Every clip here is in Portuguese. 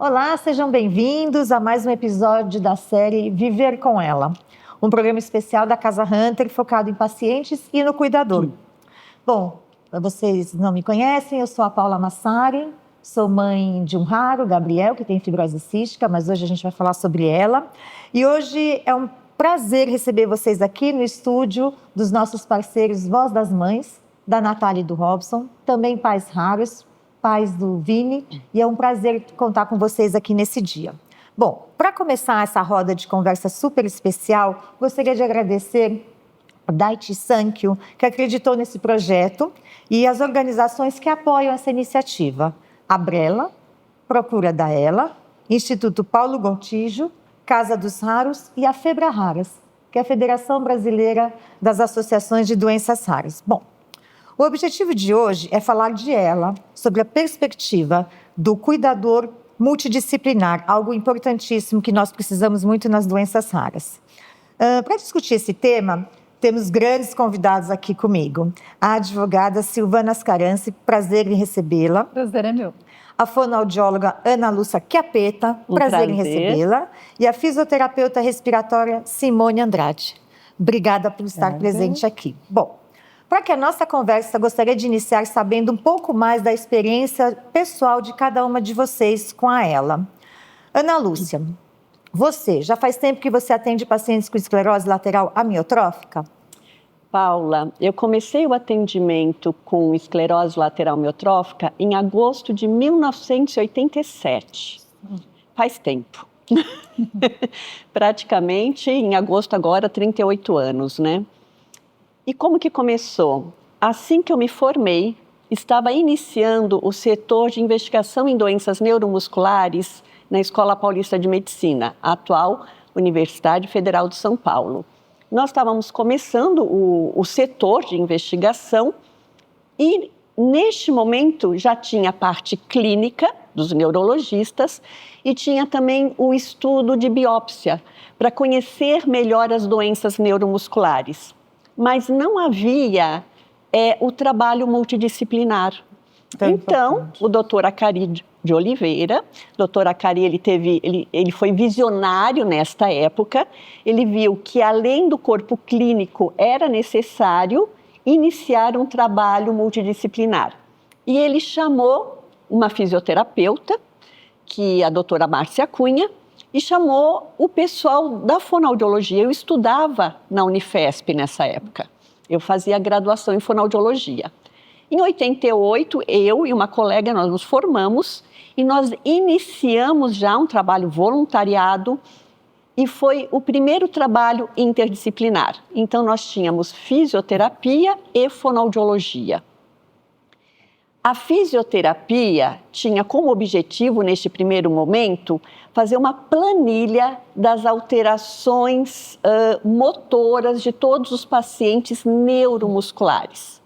Olá, sejam bem-vindos a mais um episódio da série Viver com Ela, um programa especial da Casa Hunter focado em pacientes e no cuidador. Bom, vocês não me conhecem, eu sou a Paula Massari, sou mãe de um raro, Gabriel, que tem fibrose cística, mas hoje a gente vai falar sobre ela. E hoje é um prazer receber vocês aqui no estúdio dos nossos parceiros Voz das Mães, da Natália e do Robson, também pais raros, pais do Vini, e é um prazer contar com vocês aqui nesse dia. Bom, para começar essa roda de conversa super especial, gostaria de agradecer a Daiichi Sankyo, que acreditou nesse projeto, e as organizações que apoiam essa iniciativa: a Brela, Procura da Ela, Instituto Paulo Gontijo, Casa dos Raros e a Febra Raras, que é a Federação Brasileira das Associações de Doenças Raras. Bom, o objetivo de hoje é falar de ela, sobre a perspectiva do cuidador multidisciplinar, algo importantíssimo que nós precisamos muito nas doenças raras. Para discutir esse tema, temos grandes convidados aqui comigo. A advogada Silvana Ascarance, prazer em recebê-la. Prazer é meu. A fonoaudióloga Ana Lúcia Chiappetta, prazer em recebê-la. E a fisioterapeuta respiratória Simone Andrade. Obrigada por estar presente aqui. Bom, para que a nossa conversa, gostaria de iniciar sabendo um pouco mais da experiência pessoal de cada uma de vocês com a Ela. Ana Lúcia, você, já faz tempo que você atende pacientes com esclerose lateral amiotrófica? Paula, eu comecei o atendimento com esclerose lateral amiotrófica em agosto de 1987. Faz tempo. Praticamente em agosto agora, 38 anos, né? E como que começou? Assim que eu me formei, estava iniciando o setor de investigação em doenças neuromusculares na Escola Paulista de Medicina, a atual Universidade Federal de São Paulo. Nós estávamos começando o setor de investigação e, neste momento, já tinha a parte clínica dos neurologistas e tinha também o estudo de biópsia para conhecer melhor as doenças neuromusculares. Mas não havia o trabalho multidisciplinar. Então, o doutor Acari de Oliveira, doutor Acari, ele foi visionário nesta época, ele viu que além do corpo clínico era necessário iniciar um trabalho multidisciplinar. E ele chamou uma fisioterapeuta, que é a doutora Márcia Cunha, e chamou o pessoal da fonoaudiologia. Eu estudava na Unifesp nessa época. Eu fazia graduação em fonoaudiologia. Em 88, eu e uma colega, nós nos formamos e nós iniciamos já um trabalho voluntariado e foi o primeiro trabalho interdisciplinar. Então, nós tínhamos fisioterapia e fonoaudiologia. A fisioterapia tinha como objetivo, neste primeiro momento, fazer uma planilha das alterações motoras de todos os pacientes neuromusculares.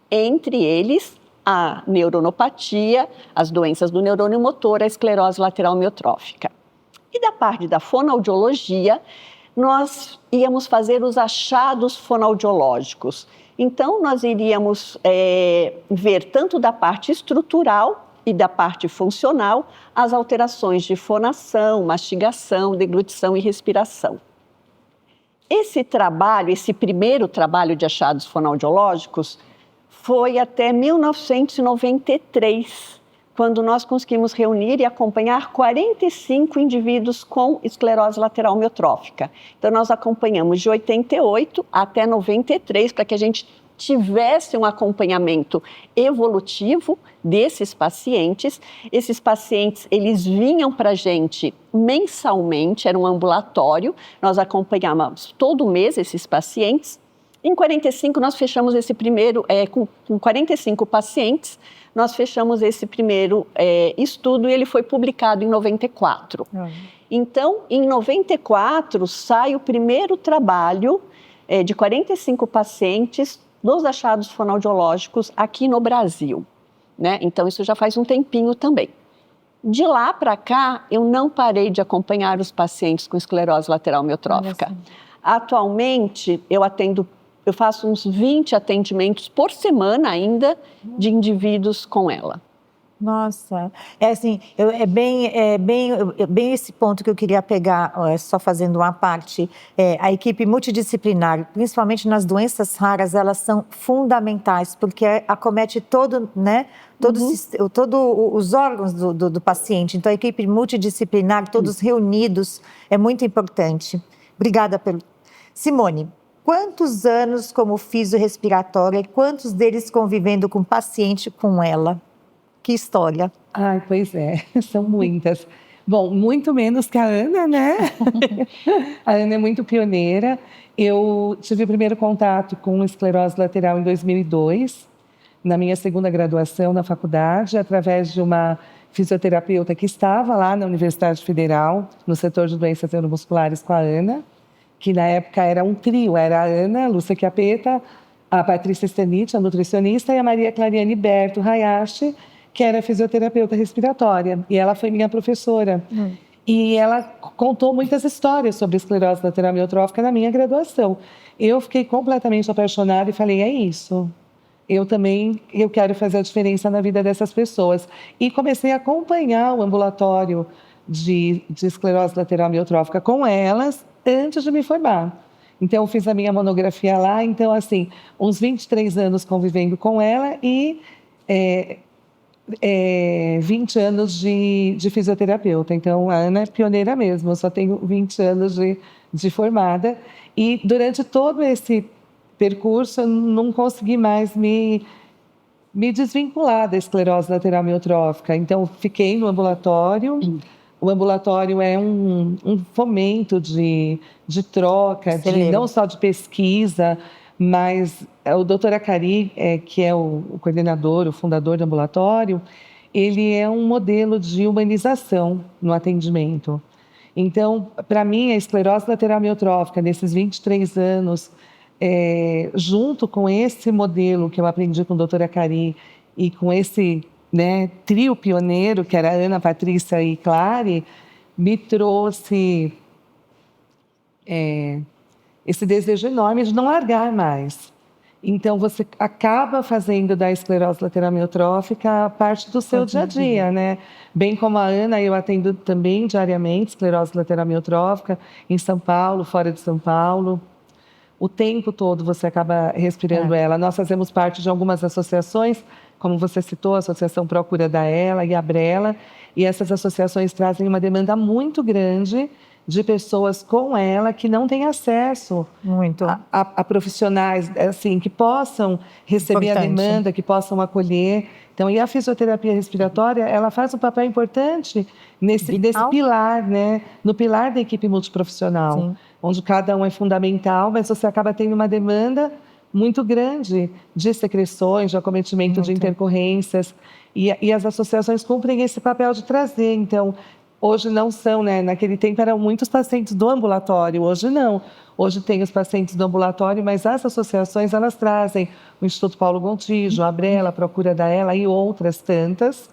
Entre eles, a neuronopatia, as doenças do neurônio motor, a esclerose lateral amiotrófica. E da parte da fonoaudiologia, nós íamos fazer os achados fonoaudiológicos. Então, nós iríamos ver tanto da parte estrutural e da parte funcional as alterações de fonação, mastigação, deglutição e respiração. Esse trabalho, esse primeiro trabalho de achados fonoaudiológicos, foi até 1993, quando nós conseguimos reunir e acompanhar 45 indivíduos com esclerose lateral amiotrófica. Então, nós acompanhamos de 88 até 93, para que a gente tivesse um acompanhamento evolutivo desses pacientes. Esses pacientes, eles vinham para a gente mensalmente, era um ambulatório, nós acompanhávamos todo mês esses pacientes. Em 45, nós fechamos esse primeiro, com 45 pacientes, nós fechamos esse primeiro estudo e ele foi publicado em 94. Então, em 94, sai o primeiro trabalho de 45 pacientes dos achados fonoaudiológicos aqui no Brasil, né? Então, isso já faz um tempinho também. De lá para cá, eu não parei de acompanhar os pacientes com esclerose lateral amiotrófica. Atualmente, eu faço uns 20 atendimentos por semana ainda de indivíduos com ela. Nossa, é assim, bem esse ponto que eu queria pegar, só fazendo uma parte. A equipe multidisciplinar, principalmente nas doenças raras, elas são fundamentais, porque acomete todo, né, todo os órgãos do paciente. Então, a equipe multidisciplinar, todos reunidos, é muito importante. Obrigada pelo... Simone, quantos anos como fisiorrespiratória e quantos deles convivendo com o paciente com ela? Que história. Ai, pois é, são muitas. Bom, muito menos que a Ana, né? A Ana é muito pioneira. Eu tive o primeiro contato com esclerose lateral em 2002, na minha segunda graduação na faculdade, através de uma fisioterapeuta que estava lá na Universidade Federal, no setor de doenças neuromusculares com a Ana, que na época era um trio, era a Ana, a Lúcia Chiappetta, a Patrícia Stanich, a nutricionista, e a Maria Clariane Berto Hayashi, que era fisioterapeuta respiratória, e ela foi minha professora. E ela contou muitas histórias sobre esclerose lateral amiotrófica na minha graduação. Eu fiquei completamente apaixonada e falei, é isso. Eu quero fazer a diferença na vida dessas pessoas. E comecei a acompanhar o ambulatório de esclerose lateral amiotrófica com elas antes de me formar. Então, eu fiz a minha monografia lá. Então, assim, uns 23 anos convivendo com ela e 20 anos de fisioterapeuta. Então, a Ana é pioneira mesmo, eu só tenho 20 anos de formada. E durante todo esse percurso, eu não consegui mais me desvincular da esclerose lateral amiotrófica. Então, fiquei no ambulatório. O ambulatório é um fomento de troca, não só de pesquisa, mas o doutor Acari, que é o coordenador, o fundador do ambulatório, ele é um modelo de humanização no atendimento. Então, para mim, a esclerose lateral amiotrófica, nesses 23 anos, junto com esse modelo que eu aprendi com o doutor Acari e com esse trio pioneiro, que era Ana, Patrícia e Clary, me trouxe esse desejo enorme de não largar mais. Então, você acaba fazendo da esclerose lateral amiotrófica parte do seu dia a dia, né? Bem como a Ana, eu atendo também diariamente esclerose lateral amiotrófica em São Paulo, fora de São Paulo. O tempo todo você acaba respirando ela. Nós fazemos parte de algumas associações, como você citou, a Associação Procura da Ela e a Brela, e essas associações trazem uma demanda muito grande de pessoas com ela que não têm acesso a profissionais assim, que possam receber a demanda, que possam acolher. Então, e a fisioterapia respiratória, ela faz um papel importante nesse pilar, né? No pilar da equipe multiprofissional, onde cada um é fundamental, mas você acaba tendo uma demanda muito grande de secreções, de acometimento de intercorrências, e as associações cumprem esse papel de trazer. Então, hoje não são, né? Naquele tempo eram muitos pacientes do ambulatório, hoje não. Hoje tem os pacientes do ambulatório, mas as associações, elas trazem o Instituto Paulo Gontijo, a Brela, a Procura da Ela e outras tantas,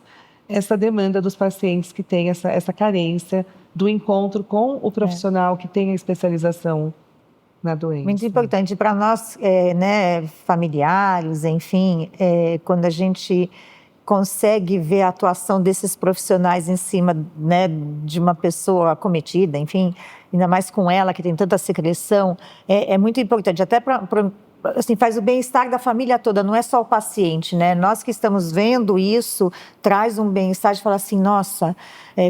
essa demanda dos pacientes que têm essa carência do encontro com o profissional que tem a especialização na doença. Muito importante para nós, familiares, enfim, quando a gente consegue ver a atuação desses profissionais em cima, né, de uma pessoa acometida, enfim, ainda mais com ela, que tem tanta secreção, é muito importante, até assim, faz o bem-estar da família toda, não é só o paciente, né? Nós que estamos vendo isso, traz um bem-estar de falar assim, nossa,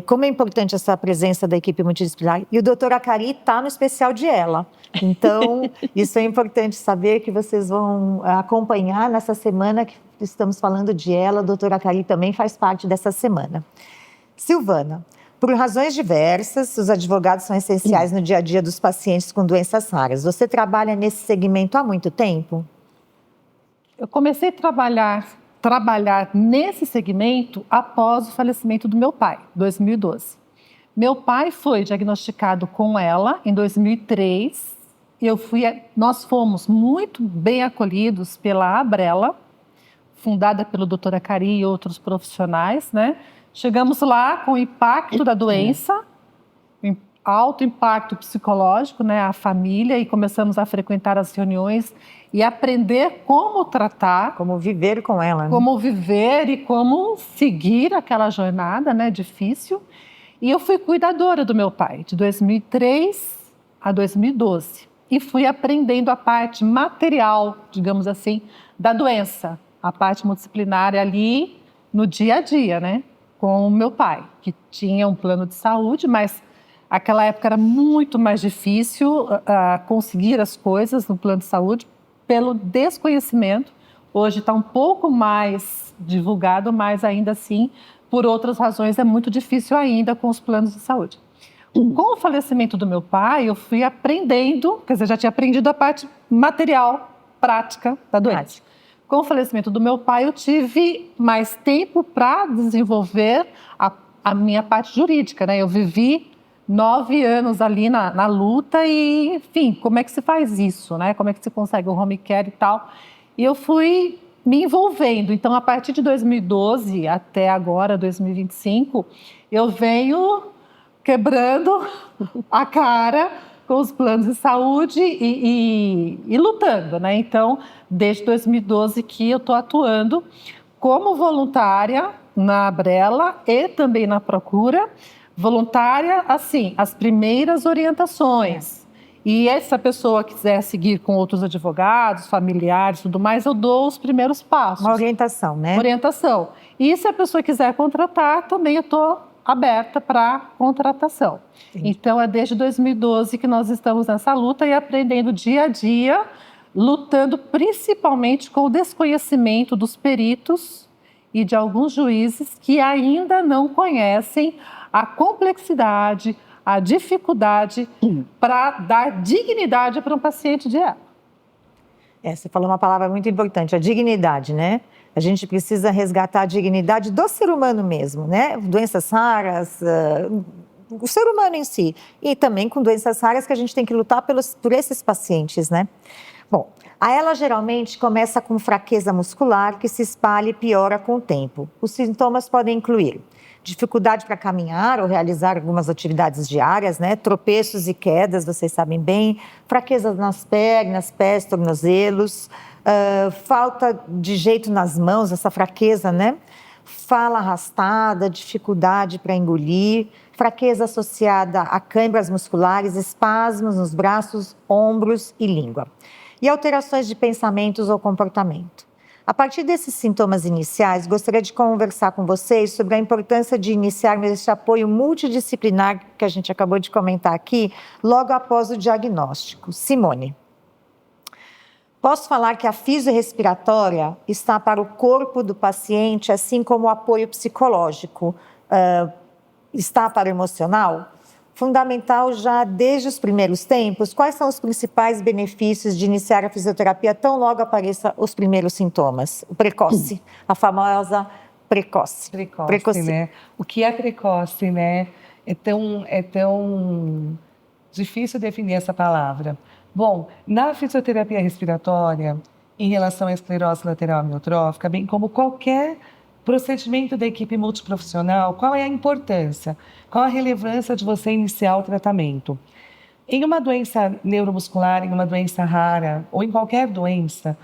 como é importante essa presença da equipe multidisciplinar. E o doutor Acari está no especial de ela. Então, isso é importante saber que vocês vão acompanhar nessa semana que estamos falando de ela. A doutora Acari também faz parte dessa semana. Silvana, por razões diversas, os advogados são essenciais no dia a dia dos pacientes com doenças raras. Você trabalha nesse segmento há muito tempo? Eu comecei a trabalhar nesse segmento após o falecimento do meu pai, em 2012. Meu pai foi diagnosticado com ela em 2003. Nós fomos muito bem acolhidos pela Abrela, fundada pelo Dr. Acari e outros profissionais, né? Chegamos lá com o impacto da doença, alto impacto psicológico, né, a família, e começamos a frequentar as reuniões e aprender como tratar, Como viver com ela, né? como viver e como seguir aquela jornada, né, difícil. E eu fui cuidadora do meu pai, de 2003 a 2012. E fui aprendendo a parte material, digamos assim, da doença, a parte multidisciplinar ali no dia a dia, né, com o meu pai, que tinha um plano de saúde, mas aquela época era muito mais difícil conseguir as coisas no plano de saúde pelo desconhecimento. Hoje está um pouco mais divulgado, mas ainda assim, por outras razões, é muito difícil ainda com os planos de saúde. Com o falecimento do meu pai, eu fui aprendendo, quer dizer, já tinha aprendido a parte material, prática da doença. Com o falecimento do meu pai, eu tive mais tempo para desenvolver a minha parte jurídica, né? Eu vivi 9 anos ali na luta e, enfim, como é que se faz isso, né? Como é que se consegue o home care e tal. E eu fui me envolvendo. Então, a partir de 2012 até agora, 2025, eu venho quebrando a cara com os planos de saúde e lutando, né? Então, desde 2012 que eu estou atuando como voluntária na Abrela e também na Procura. Voluntária, assim, as primeiras orientações. E essa pessoa quiser seguir com outros advogados, familiares, tudo mais, eu dou os primeiros passos. Uma orientação, né? Orientação. E se a pessoa quiser contratar, também eu estou aberta para contratação. Entendi. Então, é desde 2012 que nós estamos nessa luta e aprendendo dia a dia, lutando principalmente com o desconhecimento dos peritos e de alguns juízes que ainda não conhecem a complexidade, a dificuldade para dar dignidade para um paciente de EPA. Você falou uma palavra muito importante, a dignidade, né? A gente precisa resgatar a dignidade do ser humano mesmo, né? Doenças raras, o ser humano em si. E também com doenças raras que a gente tem que lutar por esses pacientes, né? Bom, a ELA geralmente começa com fraqueza muscular que se espalha e piora com o tempo. Os sintomas podem incluir dificuldade para caminhar ou realizar algumas atividades diárias, né? Tropeços e quedas, vocês sabem bem, fraqueza nas pernas, pés, tornozelos, falta de jeito nas mãos, essa fraqueza, né? Fala arrastada, dificuldade para engolir, fraqueza associada a câimbras musculares, espasmos nos braços, ombros e língua. E alterações de pensamentos ou comportamento. A partir desses sintomas iniciais, gostaria de conversar com vocês sobre a importância de iniciarmos esse apoio multidisciplinar que a gente acabou de comentar aqui, logo após o diagnóstico. Simone. Posso falar que a fisiorrespiratória está para o corpo do paciente, assim como o apoio psicológico está para o emocional? Fundamental já desde os primeiros tempos, quais são os principais benefícios de iniciar a fisioterapia tão logo apareçam os primeiros sintomas? O precoce, a famosa precoce. Precoce, né? O que é precoce, né? É tão difícil definir essa palavra. Bom, na fisioterapia respiratória, em relação à esclerose lateral amiotrófica, bem como qualquer procedimento da equipe multiprofissional, qual é a importância? Qual a relevância de você iniciar o tratamento? Em uma doença neuromuscular, em uma doença rara, ou em qualquer doença,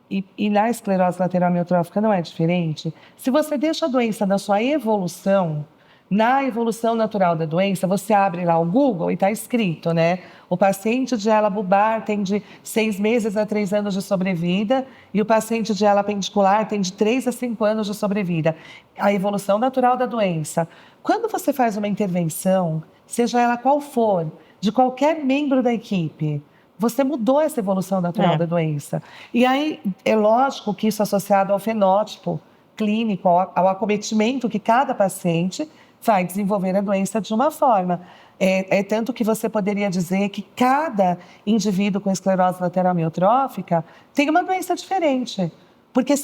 e na esclerose lateral amiotrófica não é diferente, se você deixa a doença na sua evolução, na evolução natural da doença, você abre lá o Google e está escrito, né? O paciente de ela bulbar tem de 6 meses a 3 anos de sobrevida e o paciente de ela pendicular tem de 3 a 5 anos de sobrevida. A evolução natural da doença. Quando você faz uma intervenção, seja ela qual for, de qualquer membro da equipe, você mudou essa evolução natural da doença. E aí, é lógico que isso associado ao fenótipo clínico, ao acometimento que cada paciente vai desenvolver a doença de uma forma. É tanto que você poderia dizer que cada indivíduo com esclerose lateral amiotrófica tem uma doença diferente. Porque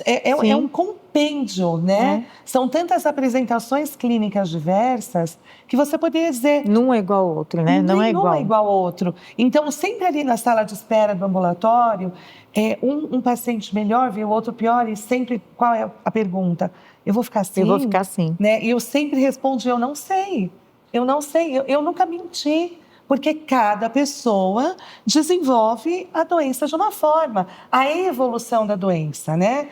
é um compêndio, né? São tantas apresentações clínicas diversas que você poderia dizer... Não é igual ao outro, né? Não é igual. Não é igual ao outro. Então, sempre ali na sala de espera do ambulatório, um paciente melhor vê o outro pior e sempre... Qual é a pergunta? Eu vou ficar assim? Eu vou ficar assim. Né? E eu sempre respondi, eu não sei. Eu não sei, eu nunca menti, porque cada pessoa desenvolve a doença de uma forma, a evolução da doença, né?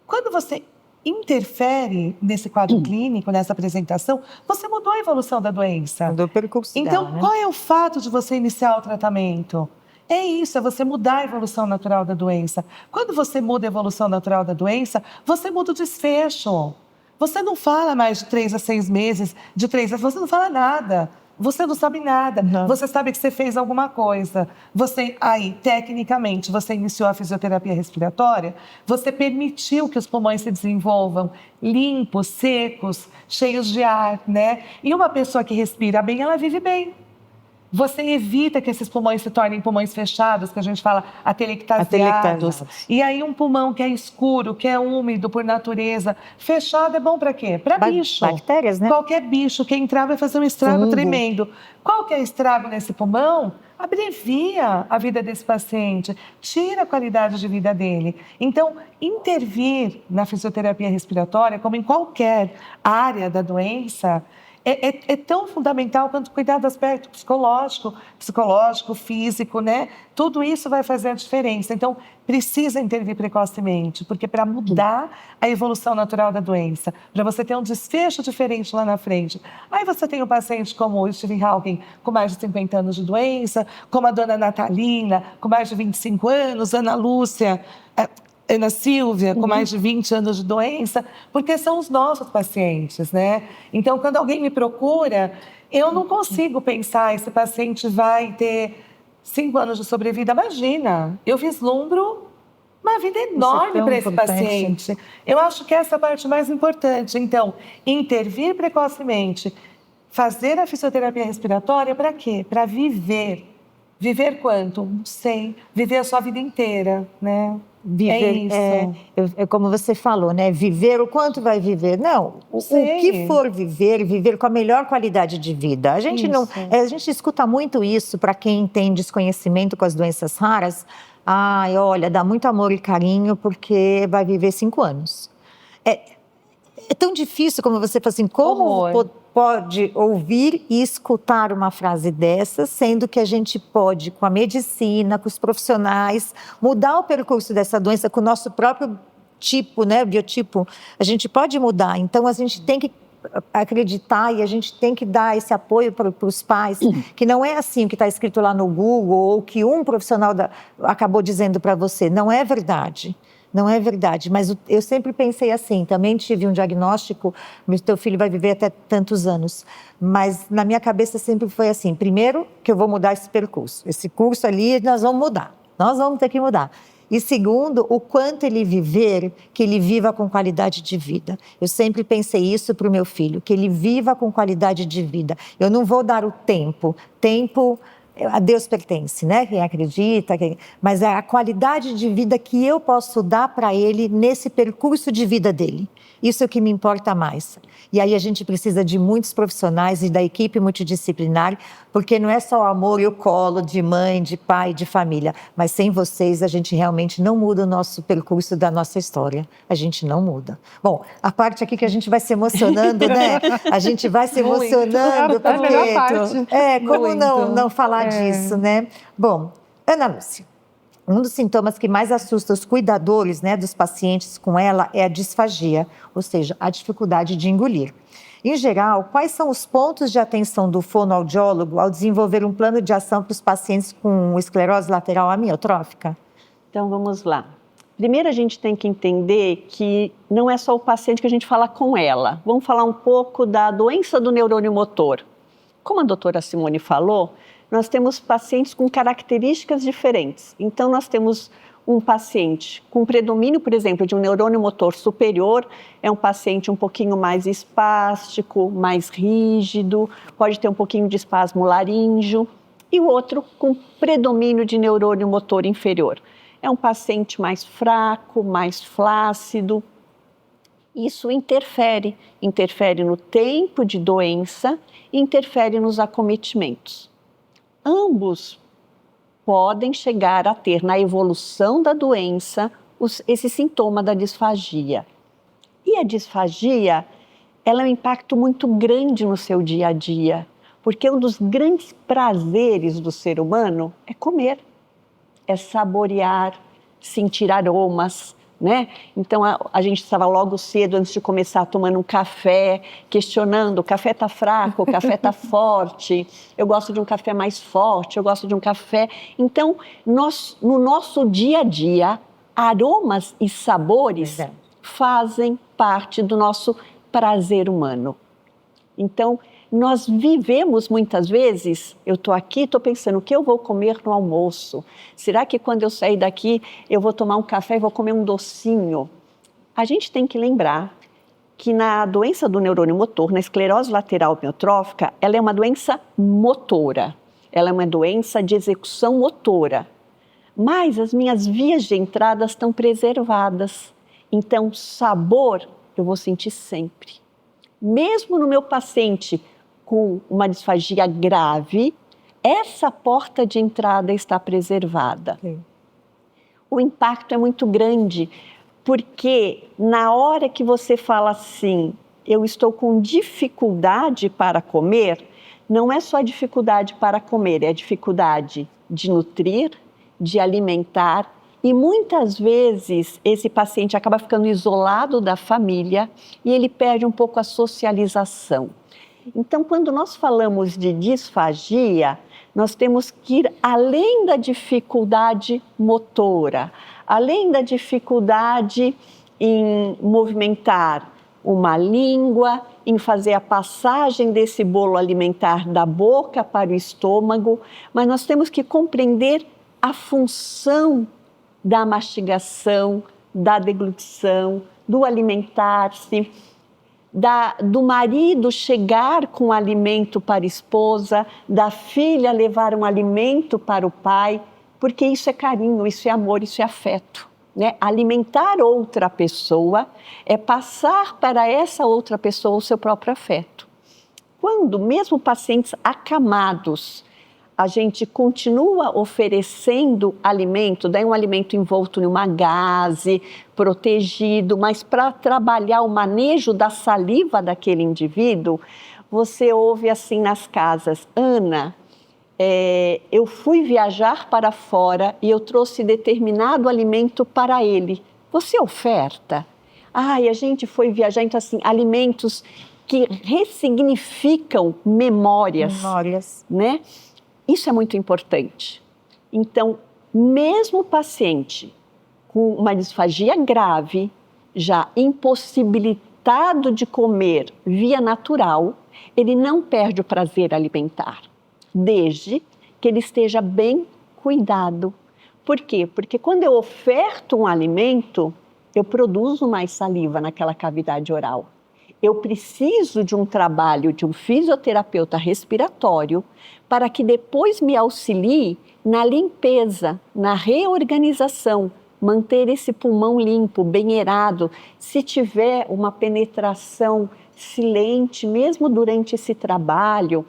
Quando você interfere nesse quadro clínico, nessa apresentação, você mudou a evolução da doença. Do percurso Então, dela, né? qual é o fato de você iniciar o tratamento? É isso, é você mudar a evolução natural da doença. Quando você muda a evolução natural da doença, você muda o desfecho. Você não fala mais de 3 a 6 meses, de 3 a... Você não fala nada. Você não sabe nada. Não. Você sabe que você fez alguma coisa. Você, aí, tecnicamente, você iniciou a fisioterapia respiratória, você permitiu que os pulmões se desenvolvam limpos, secos, cheios de ar, né? E uma pessoa que respira bem, ela vive bem. Você evita que esses pulmões se tornem pulmões fechados, que a gente fala atelectasiados. Atelectasiados. E aí um pulmão que é escuro, que é úmido por natureza, fechado é bom para quê? Para bicho. Bactérias, né? Qualquer bicho que entrar vai fazer um estrago Fungo. tremendo. Qual que é o estrago nesse pulmão? Abrevia a vida desse paciente, tira a qualidade de vida dele. Então, intervir na fisioterapia respiratória, como em qualquer área da doença, é tão fundamental quanto cuidar do aspecto psicológico, físico, né? Tudo isso vai fazer a diferença. Então, precisa intervir precocemente, porque para mudar a evolução natural da doença, para você ter um desfecho diferente lá na frente. Aí você tem um paciente como o Stephen Hawking, com mais de 50 anos de doença, como a dona Natalina, com mais de 25 anos, Ana Lúcia, Ana Silvia, com mais de 20 anos de doença, porque são os nossos pacientes, né? Então, quando alguém me procura, eu não consigo pensar, esse paciente vai ter 5 anos de sobrevida. Imagina, eu vislumbro uma vida enorme tão para esse importante. paciente. Eu acho que essa é a parte mais importante. Então, intervir precocemente, fazer a fisioterapia respiratória para quê? Para viver. Viver quanto? Não sei. Viver a sua vida inteira, né? Viver, isso. como você falou, né? Viver o quanto vai viver. Não, o que for viver, viver com a melhor qualidade de vida. A gente não, Isso. a gente escuta muito isso para quem tem desconhecimento com as doenças raras. Ai, olha, dá muito amor e carinho porque vai viver 5 anos. É tão difícil como você fala assim, como pode ouvir e escutar uma frase dessa, sendo que a gente pode, com a medicina, com os profissionais, mudar o percurso dessa doença com o nosso próprio tipo, né, biotipo, a gente pode mudar. Então, a gente tem que acreditar e a gente tem que dar esse apoio para os pais, que não é assim o que está escrito lá no Google ou que um profissional acabou dizendo para você, não é verdade. Não é verdade, mas eu sempre pensei assim, também tive um diagnóstico, teu filho vai viver até tantos anos, mas na minha cabeça sempre foi assim, primeiro que eu vou mudar esse percurso, esse curso ali nós vamos mudar, nós vamos ter que mudar. E segundo, o quanto ele viver, que ele viva com qualidade de vida. Eu sempre pensei isso para o meu filho, que ele viva com qualidade de vida. Eu não vou dar o tempo a Deus pertence, né? Quem acredita, mas é a qualidade de vida que eu posso dar para ele nesse percurso de vida dele. Isso é o que me importa mais. E aí a gente precisa de muitos profissionais e da equipe multidisciplinar, porque não é só o amor e o colo de mãe, de pai, de família, mas sem vocês a gente realmente não muda o nosso percurso da nossa história. A gente não muda. Bom, a parte aqui que a gente vai se emocionando, né? A gente vai se emocionando, É a melhor parte. como não falar disso, né? Bom, Ana Lúcia, um dos sintomas que mais assusta os cuidadores, né, dos pacientes com ela é a disfagia, ou seja, a dificuldade de engolir. Em geral, quais são os pontos de atenção do fonoaudiólogo ao desenvolver um plano de ação para os pacientes com esclerose lateral amiotrófica? Então, vamos lá. Primeiro, a gente tem que entender que não é só o paciente que a gente fala com ela. Vamos falar um pouco da doença do neurônio motor. Como a doutora Simone falou, nós temos pacientes com características diferentes. Então, nós temos um paciente com predomínio, por exemplo, de um neurônio motor superior, é um paciente um pouquinho mais espástico, mais rígido, pode ter um pouquinho de espasmo laríngeo, e o outro com predomínio de neurônio motor inferior. É um paciente mais fraco, mais flácido. Isso interfere no tempo de doença e interfere nos acometimentos. Ambos podem chegar a ter, na evolução da doença, esse sintoma da disfagia. E a disfagia, ela é um impacto muito grande no seu dia a dia. Porque um dos grandes prazeres do ser humano é comer, é saborear, sentir aromas, né? Então a gente estava logo cedo, antes de começar, tomando um café, questionando: o café está fraco, o café está forte, eu gosto de um café mais forte, eu gosto de um café... Então, no nosso dia a dia, aromas e sabores fazem parte do nosso prazer humano. Então, nós vivemos muitas vezes, eu estou aqui, estou pensando, o que eu vou comer no almoço? Será que quando eu sair daqui eu vou tomar um café e vou comer um docinho? A gente tem que lembrar que na doença do neurônio motor, na esclerose lateral amiotrófica, ela é uma doença motora, ela é uma doença de execução motora. Mas as minhas vias de entrada estão preservadas. Então, sabor eu vou sentir sempre. Mesmo no meu paciente com uma disfagia grave, essa porta de entrada está preservada. Sim. O impacto é muito grande, porque na hora que você fala assim, eu estou com dificuldade para comer, não é só dificuldade para comer, é dificuldade de nutrir, de alimentar, e muitas vezes esse paciente acaba ficando isolado da família e ele perde um pouco a socialização. Então, quando nós falamos de disfagia, nós temos que ir além da dificuldade motora, além da dificuldade em movimentar uma língua, em fazer a passagem desse bolo alimentar da boca para o estômago, mas nós temos que compreender a função da mastigação, da deglutição, do alimentar-se, do marido chegar com o alimento para a esposa, da filha levar um alimento para o pai, porque isso é carinho, isso é amor, isso é afeto, né? Alimentar outra pessoa é passar para essa outra pessoa o seu próprio afeto. Quando mesmo pacientes acamados, a gente continua oferecendo alimento, daí um alimento envolto em uma gaze, protegido, mas para trabalhar o manejo da saliva daquele indivíduo, você ouve assim nas casas: Ana, eu fui viajar para fora e eu trouxe determinado alimento para ele. Você oferta? Ai, a gente foi viajar, então assim, alimentos que ressignificam memórias. Né? Isso é muito importante. Então, mesmo o paciente com uma disfagia grave, já impossibilitado de comer via natural, ele não perde o prazer alimentar, desde que ele esteja bem cuidado. Por quê? Porque quando eu oferto um alimento, eu produzo mais saliva naquela cavidade oral. Eu preciso de um trabalho de um fisioterapeuta respiratório para que depois me auxilie na limpeza, na reorganização, manter esse pulmão limpo, bem aerado. Se tiver uma penetração silente, mesmo durante esse trabalho.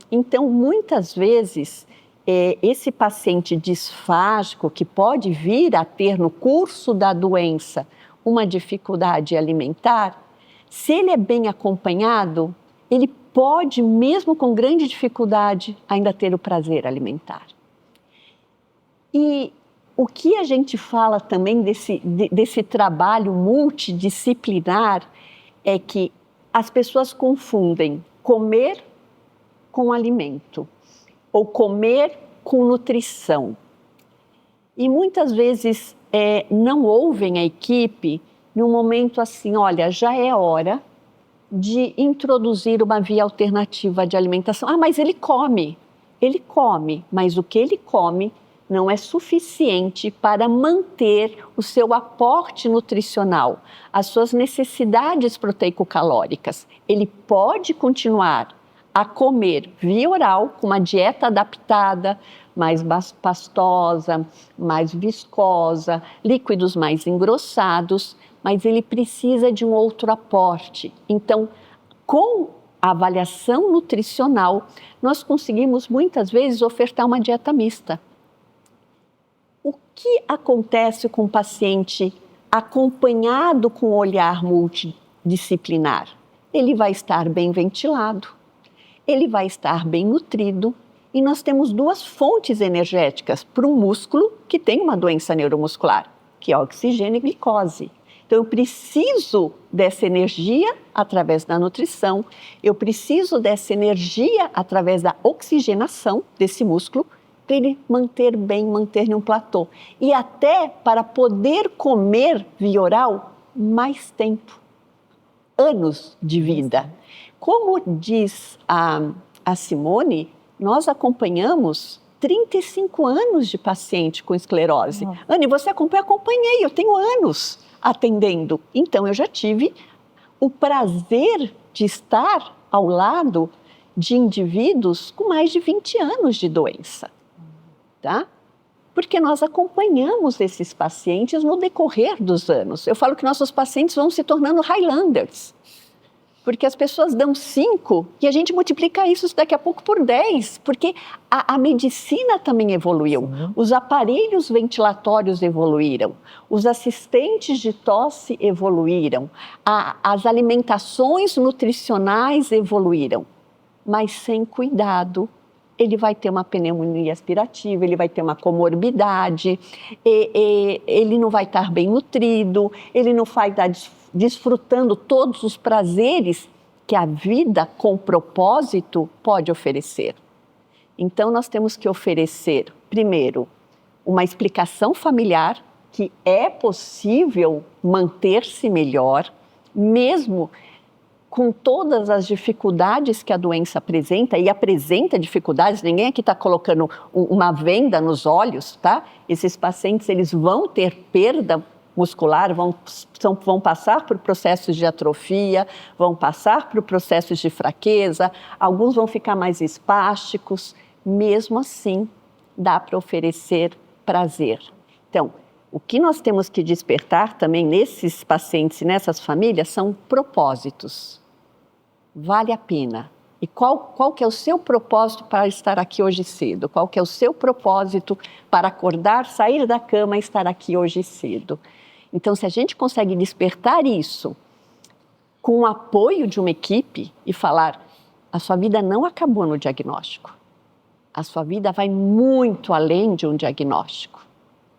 Então, muitas vezes, esse paciente disfágico, que pode vir a ter no curso da doença uma dificuldade alimentar, se ele é bem acompanhado, ele pode, mesmo com grande dificuldade, ainda ter o prazer alimentar. E o que a gente fala também desse trabalho multidisciplinar é que as pessoas confundem comer com alimento ou comer com nutrição. E muitas vezes não ouvem a equipe num momento assim: olha, já é hora de introduzir uma via alternativa de alimentação. Ah, mas ele come, mas o que ele come não é suficiente para manter o seu aporte nutricional, as suas necessidades proteico-calóricas. Ele pode continuar a comer via oral, com uma dieta adaptada, mais pastosa, mais viscosa, líquidos mais engrossados, mas ele precisa de um outro aporte. Então, com a avaliação nutricional, nós conseguimos muitas vezes ofertar uma dieta mista. O que acontece com o paciente acompanhado com um olhar multidisciplinar? Ele vai estar bem ventilado, ele vai estar bem nutrido e nós temos duas fontes energéticas para um músculo que tem uma doença neuromuscular, que é oxigênio e glicose. Então, eu preciso dessa energia através da nutrição, eu preciso dessa energia através da oxigenação desse músculo para ele manter bem, manter em um platô. E até para poder comer via oral mais tempo, anos de vida. Como diz a Simone, nós acompanhamos 35 anos de paciente com esclerose. Anne, você acompanha? Acompanhei, eu tenho anos atendendo. Então, eu já tive o prazer de estar ao lado de indivíduos com mais de 20 anos de doença, tá? Porque nós acompanhamos esses pacientes no decorrer dos anos. Eu falo que nossos pacientes vão se tornando Highlanders, porque as pessoas dão 5 e a gente multiplica isso daqui a pouco por 10, porque a medicina também evoluiu, os aparelhos ventilatórios evoluíram, os assistentes de tosse evoluíram, as alimentações nutricionais evoluíram, mas sem cuidado, ele vai ter uma pneumonia aspirativa, ele vai ter uma comorbidade, ele não vai estar bem nutrido, ele não vai estar desfrutando todos os prazeres que a vida com propósito pode oferecer. Então, nós temos que oferecer, primeiro, uma explicação familiar que é possível manter-se melhor, mesmo com todas as dificuldades que a doença apresenta, e apresenta dificuldades, ninguém aqui está colocando uma venda nos olhos, tá? Esses pacientes, eles vão ter perda muscular, vão passar por processos de atrofia, vão passar por processos de fraqueza, alguns vão ficar mais espásticos, mesmo assim, dá para oferecer prazer. Então, o que nós temos que despertar também nesses pacientes e nessas famílias são propósitos. Vale a pena. E qual que é o seu propósito para estar aqui hoje cedo? Qual que é o seu propósito para acordar, sair da cama e estar aqui hoje cedo? Então, se a gente consegue despertar isso com o apoio de uma equipe e falar, a sua vida não acabou no diagnóstico. A sua vida vai muito além de um diagnóstico.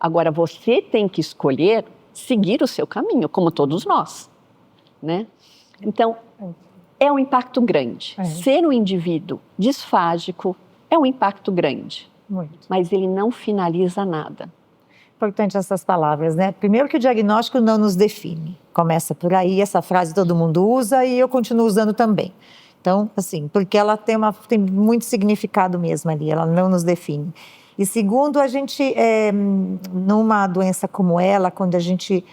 Agora, você tem que escolher seguir o seu caminho, como todos nós, né? Então, é um impacto grande. Ser um indivíduo disfágico é um impacto grande, mas ele não finaliza nada. Importante essas palavras, né? Primeiro que o diagnóstico não nos define. Começa por aí, essa frase todo mundo usa e eu continuo usando também. Então, assim, porque ela tem muito significado mesmo ali, ela não nos define. E segundo, a gente, numa doença como ela, quando a gente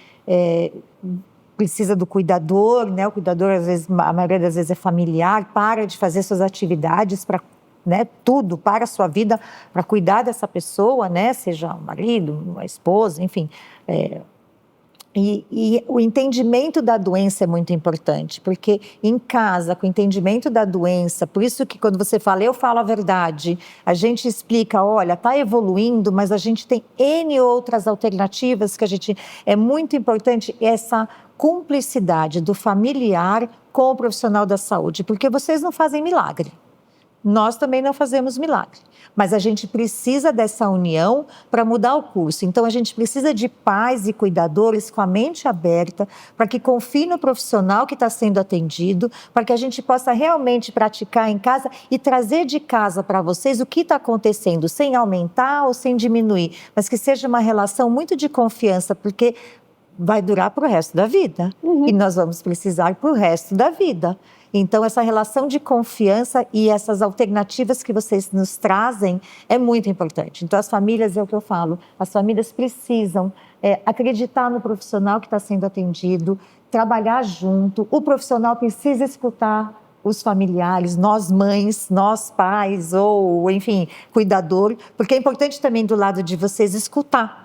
precisa do cuidador, né? O cuidador, às vezes, a maioria das vezes é familiar, para de fazer suas atividades para, né, tudo para a sua vida, para cuidar dessa pessoa, né, seja o marido, a esposa, enfim. E o entendimento da doença é muito importante, porque em casa, com o entendimento da doença, por isso que quando você fala, eu falo a verdade, a gente explica, olha, está evoluindo, mas a gente tem N outras alternativas que a gente... É muito importante essa cumplicidade do familiar com o profissional da saúde, porque vocês não fazem milagre. Nós também não fazemos milagre, mas a gente precisa dessa união para mudar o curso. Então, a gente precisa de pais e cuidadores com a mente aberta para que confiem no profissional que está sendo atendido, para que a gente possa realmente praticar em casa e trazer de casa para vocês o que está acontecendo, sem aumentar ou sem diminuir, mas que seja uma relação muito de confiança, porque vai durar para o resto da vida. E nós vamos precisar para o resto da vida. Então, essa relação de confiança e essas alternativas que vocês nos trazem é muito importante. Então, as famílias, é o que eu falo, as famílias precisam acreditar no profissional que está sendo atendido, trabalhar junto, o profissional precisa escutar os familiares, nós mães, nós pais, ou enfim, cuidador, porque é importante também do lado de vocês escutar,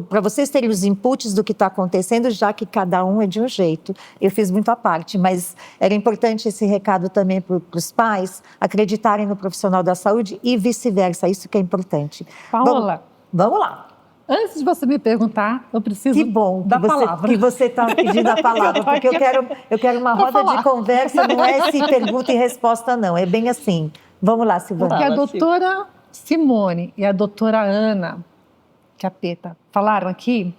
para vocês terem os inputs do que está acontecendo, já que cada um é de um jeito. Eu fiz muito à parte, mas era importante esse recado também para os pais acreditarem no profissional da saúde e vice-versa, isso que é importante. Paola, vamos lá. Antes de você me perguntar, eu preciso Que bom da palavra. que você está pedindo a palavra, porque eu quero uma roda de conversa, não é esse pergunta e resposta, não. É bem assim. Vamos lá, Silvana. Porque a doutora Simone e a doutora Ana Chiappetta falaram aqui,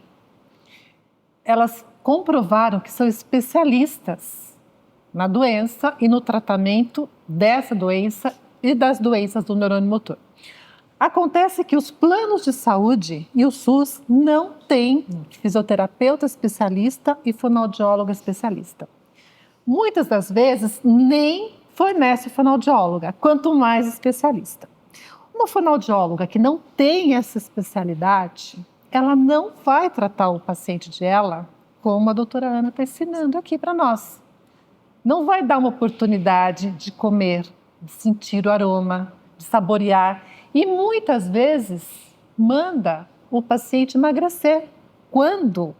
elas comprovaram que são especialistas na doença e no tratamento dessa doença e das doenças do neurônio motor. Acontece que os planos de saúde e o SUS não têm fisioterapeuta especialista e fonoaudióloga especialista. Muitas das vezes nem fornece fonoaudióloga, quanto mais especialista. Uma fonoaudióloga que não tem essa especialidade, ela não vai tratar o paciente dela como a doutora Ana está ensinando aqui para nós. Não vai dar uma oportunidade de comer, de sentir o aroma, de saborear. E muitas vezes manda o paciente emagrecer, quando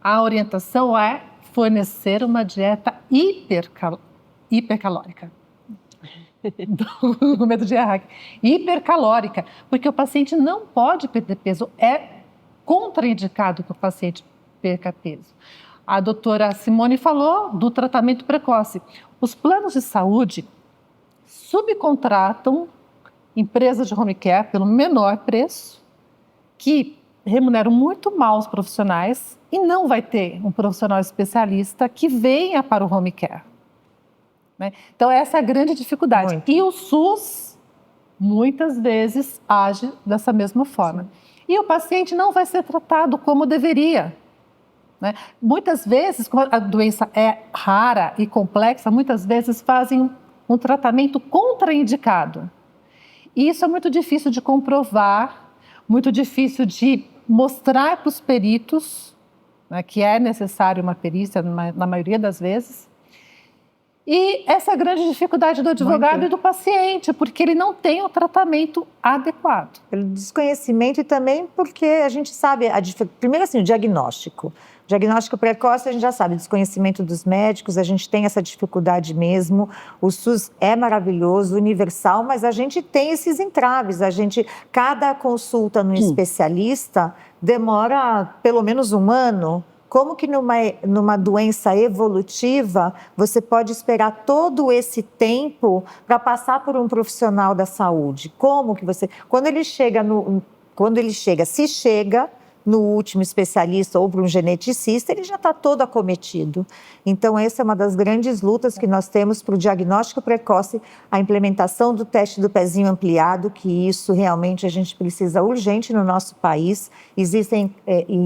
a orientação é fornecer uma dieta hipercalórica. Com medo de errar. Hipercalórica, porque o paciente não pode perder peso, é contraindicado que o paciente perca peso. A doutora Simone falou do tratamento precoce. Os planos de saúde subcontratam empresas de home care pelo menor preço, que remuneram muito mal os profissionais, e não vai ter um profissional especialista que venha para o home care. Né? Então, essa é a grande dificuldade. Muito. E o SUS, muitas vezes, age dessa mesma forma. Sim. E o paciente não vai ser tratado como deveria. Né? Muitas vezes, como a doença é rara e complexa, muitas vezes fazem um tratamento contraindicado. E isso é muito difícil de comprovar, muito difícil de mostrar para os peritos, né, que é necessário uma perícia na maioria das vezes. E essa é a grande dificuldade do advogado e do paciente, porque ele não tem o tratamento adequado. Pelo desconhecimento e também porque a gente sabe, primeiro assim, o diagnóstico. Diagnóstico precoce, a gente já sabe, desconhecimento dos médicos, a gente tem essa dificuldade mesmo. O SUS é maravilhoso, universal, mas a gente tem esses entraves. Cada consulta no especialista demora pelo menos um ano. Como que numa doença evolutiva você pode esperar todo esse tempo para passar por um profissional da saúde? Como que você... Se chega no último especialista ou para um geneticista, ele já está todo acometido. Então, essa é uma das grandes lutas que nós temos para o diagnóstico precoce, a implementação do teste do pezinho ampliado, que isso realmente a gente precisa urgente no nosso país. Existem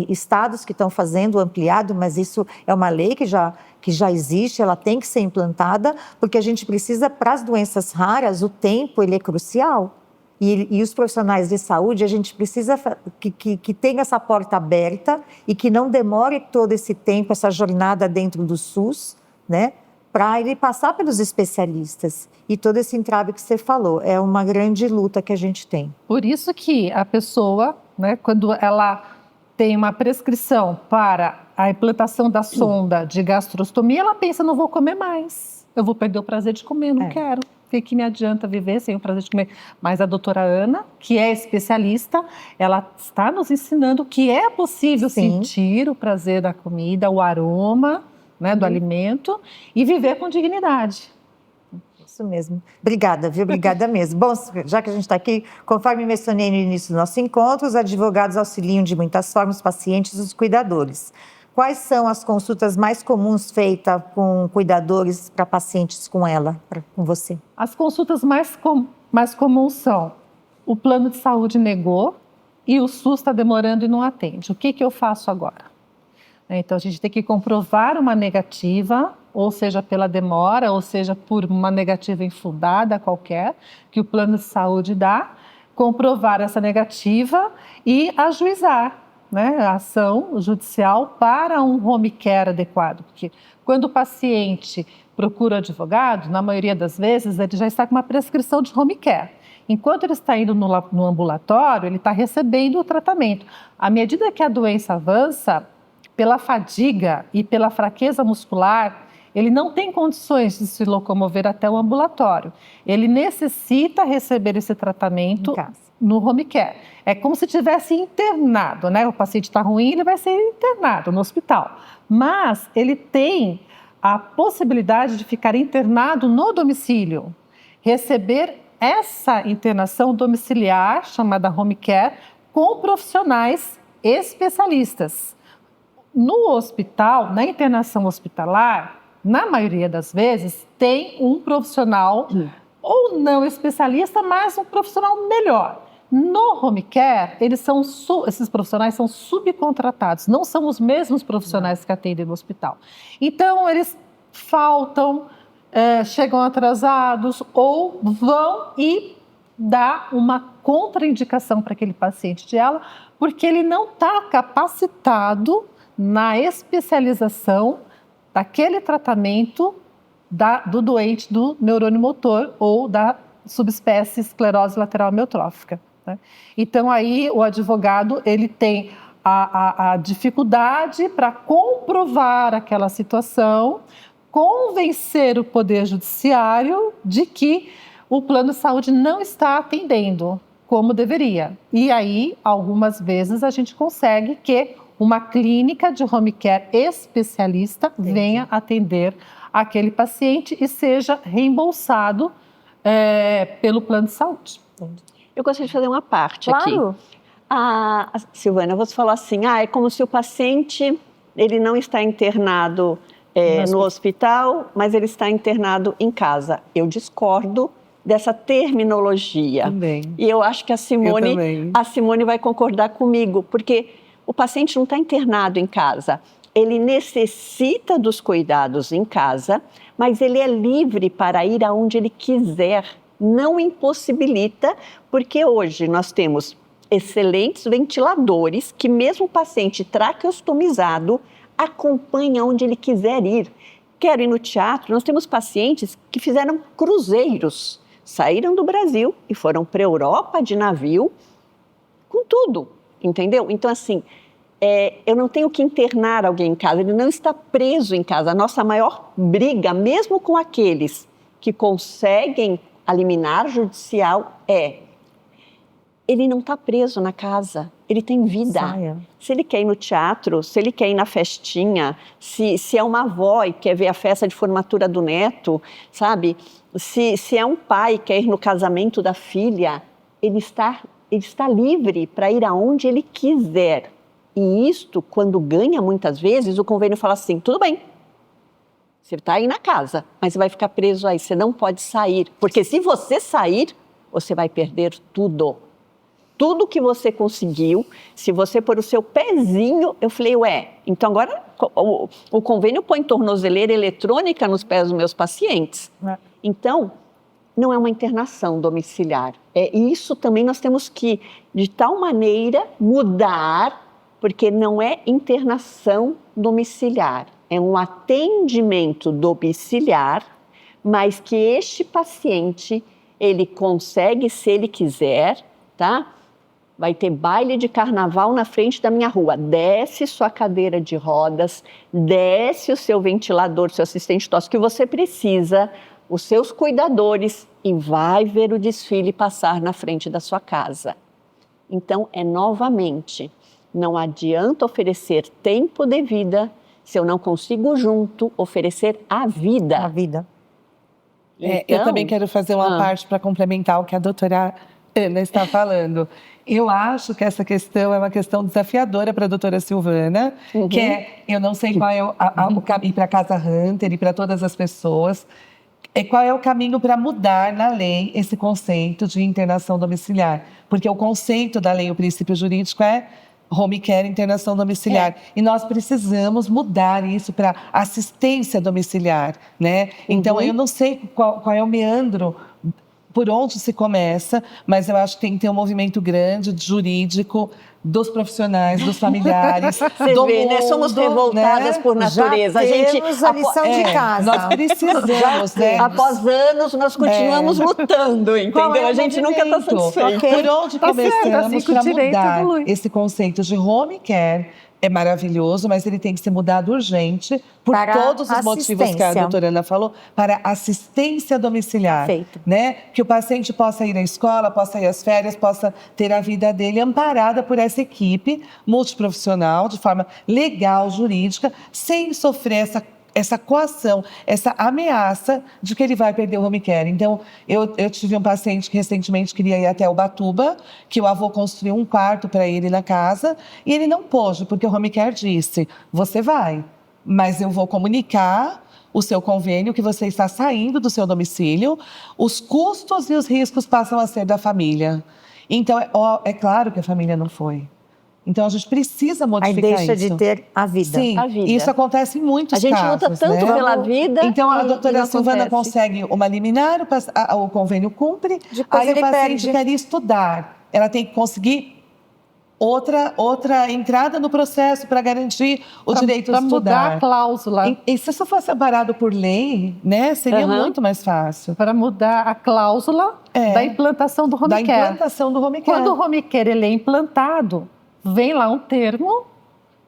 estados que estão fazendo o ampliado, mas isso é uma lei que já existe, ela tem que ser implantada, porque a gente precisa, para as doenças raras, o tempo ele é crucial. E os profissionais de saúde, a gente precisa que tenha essa porta aberta e que não demore todo esse tempo, essa jornada dentro do SUS, né, para ele passar pelos especialistas. E todo esse entrave que você falou, é uma grande luta que a gente tem. Por isso que a pessoa, né, quando ela tem uma prescrição para a implantação da sonda de gastrostomia, ela pensa, não vou comer mais, eu vou perder o prazer de comer, não quero. O que me adianta viver sem o prazer de comer? Mas a doutora Ana, que é especialista, ela está nos ensinando que é possível sentir o prazer da comida, o aroma, né, do alimento e viver com dignidade. Isso mesmo. Obrigada, viu? Obrigada mesmo. Bom, já que a gente está aqui, conforme mencionei no início do nosso encontro, os advogados auxiliam de muitas formas os pacientes e os cuidadores. Quais são as consultas mais comuns feitas com cuidadores para pacientes com você? As consultas mais comuns são: o plano de saúde negou e o SUS está demorando e não atende. O que eu faço agora? Então, a gente tem que comprovar uma negativa, ou seja, pela demora, ou seja, por uma negativa infundada qualquer, que o plano de saúde dá, comprovar essa negativa e ajuizar, né, a ação judicial para um home care adequado. Porque quando o paciente procura o advogado, na maioria das vezes, ele já está com uma prescrição de home care. Enquanto ele está indo no ambulatório, ele está recebendo o tratamento. À medida que a doença avança, pela fadiga e pela fraqueza muscular, ele não tem condições de se locomover até o ambulatório. Ele necessita receber esse tratamento no home care. É como se tivesse internado, né? O paciente está ruim, ele vai ser internado no hospital. Mas ele tem a possibilidade de ficar internado no domicílio, receber essa internação domiciliar, chamada home care, com profissionais especialistas. No hospital, na internação hospitalar, na maioria das vezes, tem um profissional, ou não especialista, mas um profissional melhor. No home care, esses profissionais são subcontratados, não são os mesmos profissionais que atendem no hospital. Então, eles faltam, chegam atrasados ou vão e dá uma contraindicação para aquele paciente dela, porque ele não está capacitado na especialização daquele tratamento do doente do neurônio motor ou da subespécie esclerose lateral amiotrófica, né? Então, aí o advogado ele tem a dificuldade para comprovar aquela situação, convencer o Poder Judiciário de que o plano de saúde não está atendendo como deveria. E aí, algumas vezes, a gente consegue que uma clínica de home care especialista venha atender aquele paciente e seja reembolsado pelo plano de saúde. Eu gostaria de fazer uma parte aqui. Silvana, você falou assim, é como se o paciente ele não está internado no hospital, mas ele está internado em casa. Eu discordo dessa terminologia. Também. E eu acho que a Simone vai concordar comigo, porque o paciente não está internado em casa. Ele necessita dos cuidados em casa, mas ele é livre para ir aonde ele quiser. Não impossibilita, porque hoje nós temos excelentes ventiladores que mesmo o paciente traqueostomizado acompanha onde ele quiser ir. Quero ir no teatro, nós temos pacientes que fizeram cruzeiros, saíram do Brasil e foram para a Europa de navio, com tudo, entendeu? Então, assim, eu não tenho que internar alguém em casa, ele não está preso em casa. A nossa maior briga, mesmo com aqueles que conseguem a liminar judicial, ele não está preso na casa, ele tem vida. Saia. Se ele quer ir no teatro, se ele quer ir na festinha, se é uma avó e quer ver a festa de formatura do neto, sabe? Se é um pai e quer ir no casamento da filha, ele está livre para ir aonde ele quiser. E isto, quando ganha muitas vezes, o convênio fala assim, tudo bem, você está aí na casa, mas você vai ficar preso aí, você não pode sair. Porque se você sair, você vai perder tudo. Tudo que você conseguiu, se você pôr o seu pezinho, eu falei, então agora o convênio põe tornozeleira eletrônica nos pés dos meus pacientes. Então, não é uma internação domiciliar. Isso também nós temos que, de tal maneira, mudar, porque não é internação domiciliar, é um atendimento domiciliar, mas que este paciente, ele consegue, se ele quiser, tá? Vai ter baile de carnaval na frente da minha rua. Desce sua cadeira de rodas, desce o seu ventilador, seu assistente tosse que você precisa, os seus cuidadores, e vai ver o desfile passar na frente da sua casa. Então, novamente, não adianta oferecer tempo de vida se eu não consigo junto oferecer a vida. A vida. Eu também quero fazer uma parte para complementar o que a doutora Ana está falando. Eu acho que essa questão é uma questão desafiadora para a doutora Silvana, que eu não sei qual é o caminho para a Casa Hunter e para todas as pessoas, qual é o caminho para mudar na lei esse conceito de internação domiciliar. Porque o conceito da lei, o princípio jurídico é home care, internação domiciliar. E nós precisamos mudar isso para assistência domiciliar, né? Então, eu não sei qual é o meandro, por onde se começa, mas eu acho que tem que ter um movimento grande, jurídico, dos profissionais, dos familiares, do mundo, né? Somos revoltadas, né? Por natureza. Já temos a lição de casa. Nós precisamos, né? Após anos, nós continuamos lutando, entendeu? A gente nunca está satisfeito. Por onde começamos para mudar esse conceito de home care, é maravilhoso, mas ele tem que ser mudado urgente, por Para todos os motivos que a assistência. doutora Ana falou, para assistência domiciliar. Perfeito. Né? Que o paciente possa ir à escola, possa ir às férias, possa ter a vida dele amparada por essa equipe multiprofissional, de forma legal, jurídica, sem sofrer essa coação, essa ameaça de que ele vai perder o home care. Então, eu tive um paciente que recentemente queria ir até Ubatuba, que o avô construiu um quarto para ele na casa, e ele não pôde, porque o home care disse, você vai, mas eu vou comunicar o seu convênio, que você está saindo do seu domicílio, os custos e os riscos passam a ser da família. Então, é claro que a família não foi. Então, a gente precisa Aí modificar deixa isso. de ter a vida. Sim, A vida. isso acontece em muitos A gente casos. luta tanto né? pela vida. Então, a e doutora não Silvana acontece. consegue uma liminar, o convênio cumpre, Depois aí o ele paciente perde. quer estudar. Ela tem que conseguir outra entrada no processo para garantir o direito Para de mudar estudar. a cláusula. E se isso fosse amparado por lei, né, seria Aham. muito mais fácil. Para mudar a cláusula da implantação do home Da care. implantação do home care. Quando o home care ele é implantado, vem lá um termo,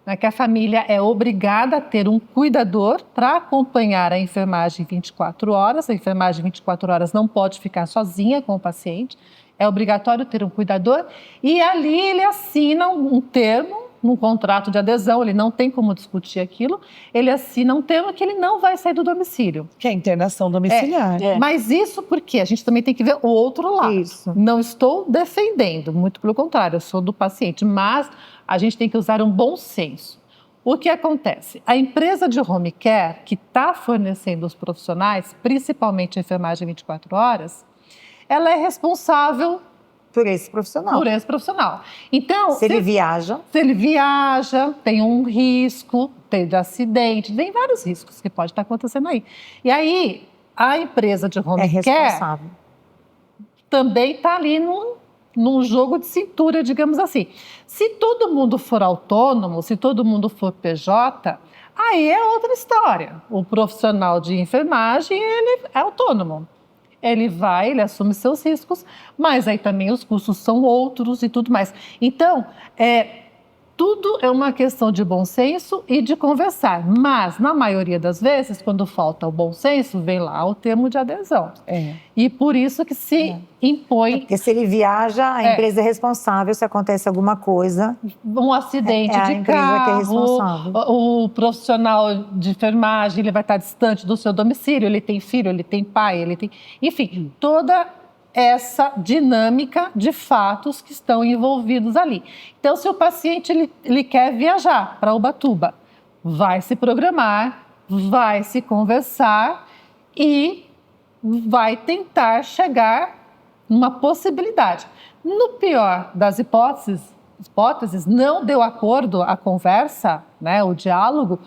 né, que a família é obrigada a ter um cuidador para acompanhar a enfermagem 24 horas. A enfermagem 24 horas não pode ficar sozinha com o paciente. É obrigatório ter um cuidador. E ali ele assina um termo, num contrato de adesão, ele não tem como discutir aquilo. Ele assina um termo que ele não vai sair do domicílio. Que é a internação domiciliar. É. Mas isso porque a gente também tem que ver o outro lado. Isso. Não estou defendendo, muito pelo contrário, eu sou do paciente, mas a gente tem que usar um bom senso. O que acontece? A empresa de home care que está fornecendo os profissionais, principalmente a enfermagem 24 horas, ela é responsável Por esse profissional. por esse profissional. Então, Se ele viaja, se ele viaja, tem um risco, tem de acidente, tem vários riscos que pode estar acontecendo aí. E aí, a empresa de home é care responsável. também está ali num jogo de cintura, digamos assim. Se todo mundo for autônomo, se todo mundo for PJ, aí é outra história. O profissional de enfermagem, ele é autônomo. Ele vai, ele assume seus riscos, mas aí também os custos são outros e tudo mais. Então, tudo é uma questão de bom senso e de conversar. Mas, na maioria das vezes, quando falta o bom senso, vem lá o termo de adesão. E por isso que se impõe Porque se ele viaja, a empresa é responsável se acontece alguma coisa. um acidente É a de empresa que é carro, responsável. o profissional de enfermagem, ele vai estar distante do seu domicílio, ele tem filho, ele tem pai, ele tem... Enfim, toda essa dinâmica de fatos que estão envolvidos ali. Então, se o paciente ele quer viajar para Ubatuba, vai se programar, vai se conversar e vai tentar chegar numa possibilidade. No pior das hipóteses, não deu acordo a conversa, né, o diálogo,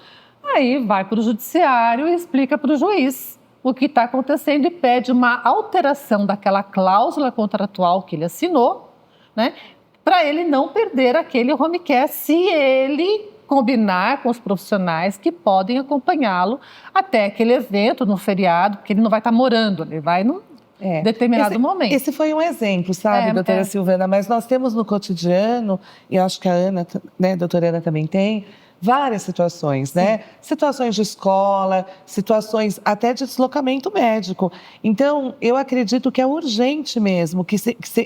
aí vai para o judiciário e explica para o juiz o que está acontecendo e pede uma alteração daquela cláusula contratual que ele assinou, né, para ele não perder aquele home care se ele combinar com os profissionais que podem acompanhá-lo até aquele evento, no feriado, porque ele não vai estar morando, ele vai num determinado momento. Esse foi um exemplo, sabe, doutora Silvana? Mas nós temos no cotidiano, e acho que a Ana, né, a doutora Ana também tem, várias situações, né? Situações de escola, situações até de deslocamento médico. Então, eu acredito que é urgente mesmo,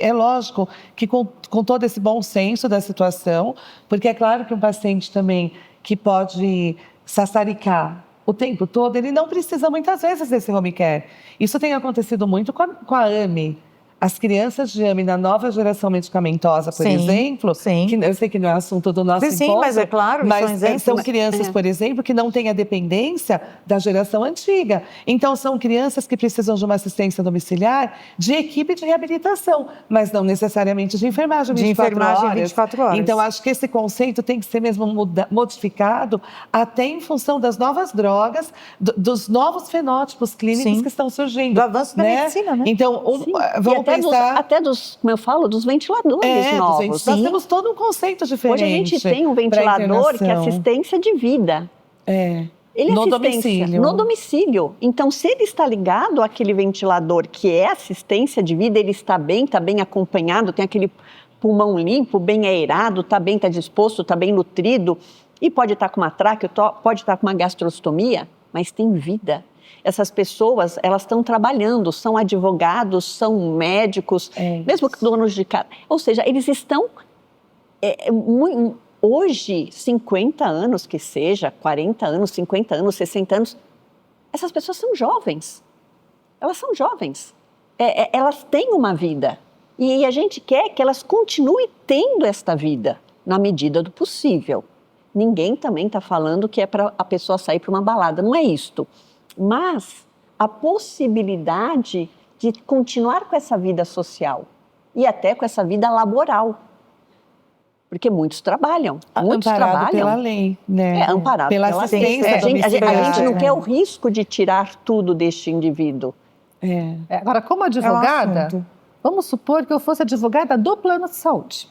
é lógico que com todo esse bom senso da situação, porque é claro que um paciente também que pode sassaricar o tempo todo, ele não precisa muitas vezes desse home care. Isso tem acontecido muito com a AME. As crianças de AME na nova geração medicamentosa, por exemplo, que eu sei que não é assunto do nosso encontro, mas é claro, mas são crianças, por exemplo, que não têm a dependência da geração antiga. Então, são crianças que precisam de uma assistência domiciliar de equipe de reabilitação, mas não necessariamente de enfermagem 24 horas. Então, acho que esse conceito tem que ser mesmo modificado até em função das novas drogas, dos novos fenótipos clínicos que estão surgindo. Do avanço da medicina, né? Então, vamos até dos, como eu falo, dos ventiladores novos. Nós temos todo um conceito diferente. Hoje a gente tem um ventilador que é assistência de vida. Ele é no assistência domicílio. no domicílio. Então, se ele está ligado àquele ventilador que é assistência de vida, ele está bem acompanhado, tem aquele pulmão limpo, bem aerado, está bem, está disposto, está bem nutrido, E pode estar com uma traqueotomia, pode estar com uma gastrostomia, mas tem vida. Essas pessoas, elas estão trabalhando, são advogados, são médicos, mesmo donos de casa. Ou seja, eles estão, hoje, 50 anos que seja, 40 anos, 50 anos, 60 anos, essas pessoas são jovens. Elas são jovens. Elas têm uma vida. E a gente quer que elas continuem tendo esta vida, na medida do possível. Ninguém também está falando que é para a pessoa sair para uma balada, não é isto. Mas a possibilidade de continuar com essa vida social e até com essa vida laboral. Porque muitos trabalham, Amparado pela lei, né? Amparado pela assistência domiciliar. A gente não quer o risco de tirar tudo deste indivíduo. Agora, como advogada, vamos supor que eu fosse advogada do plano de saúde.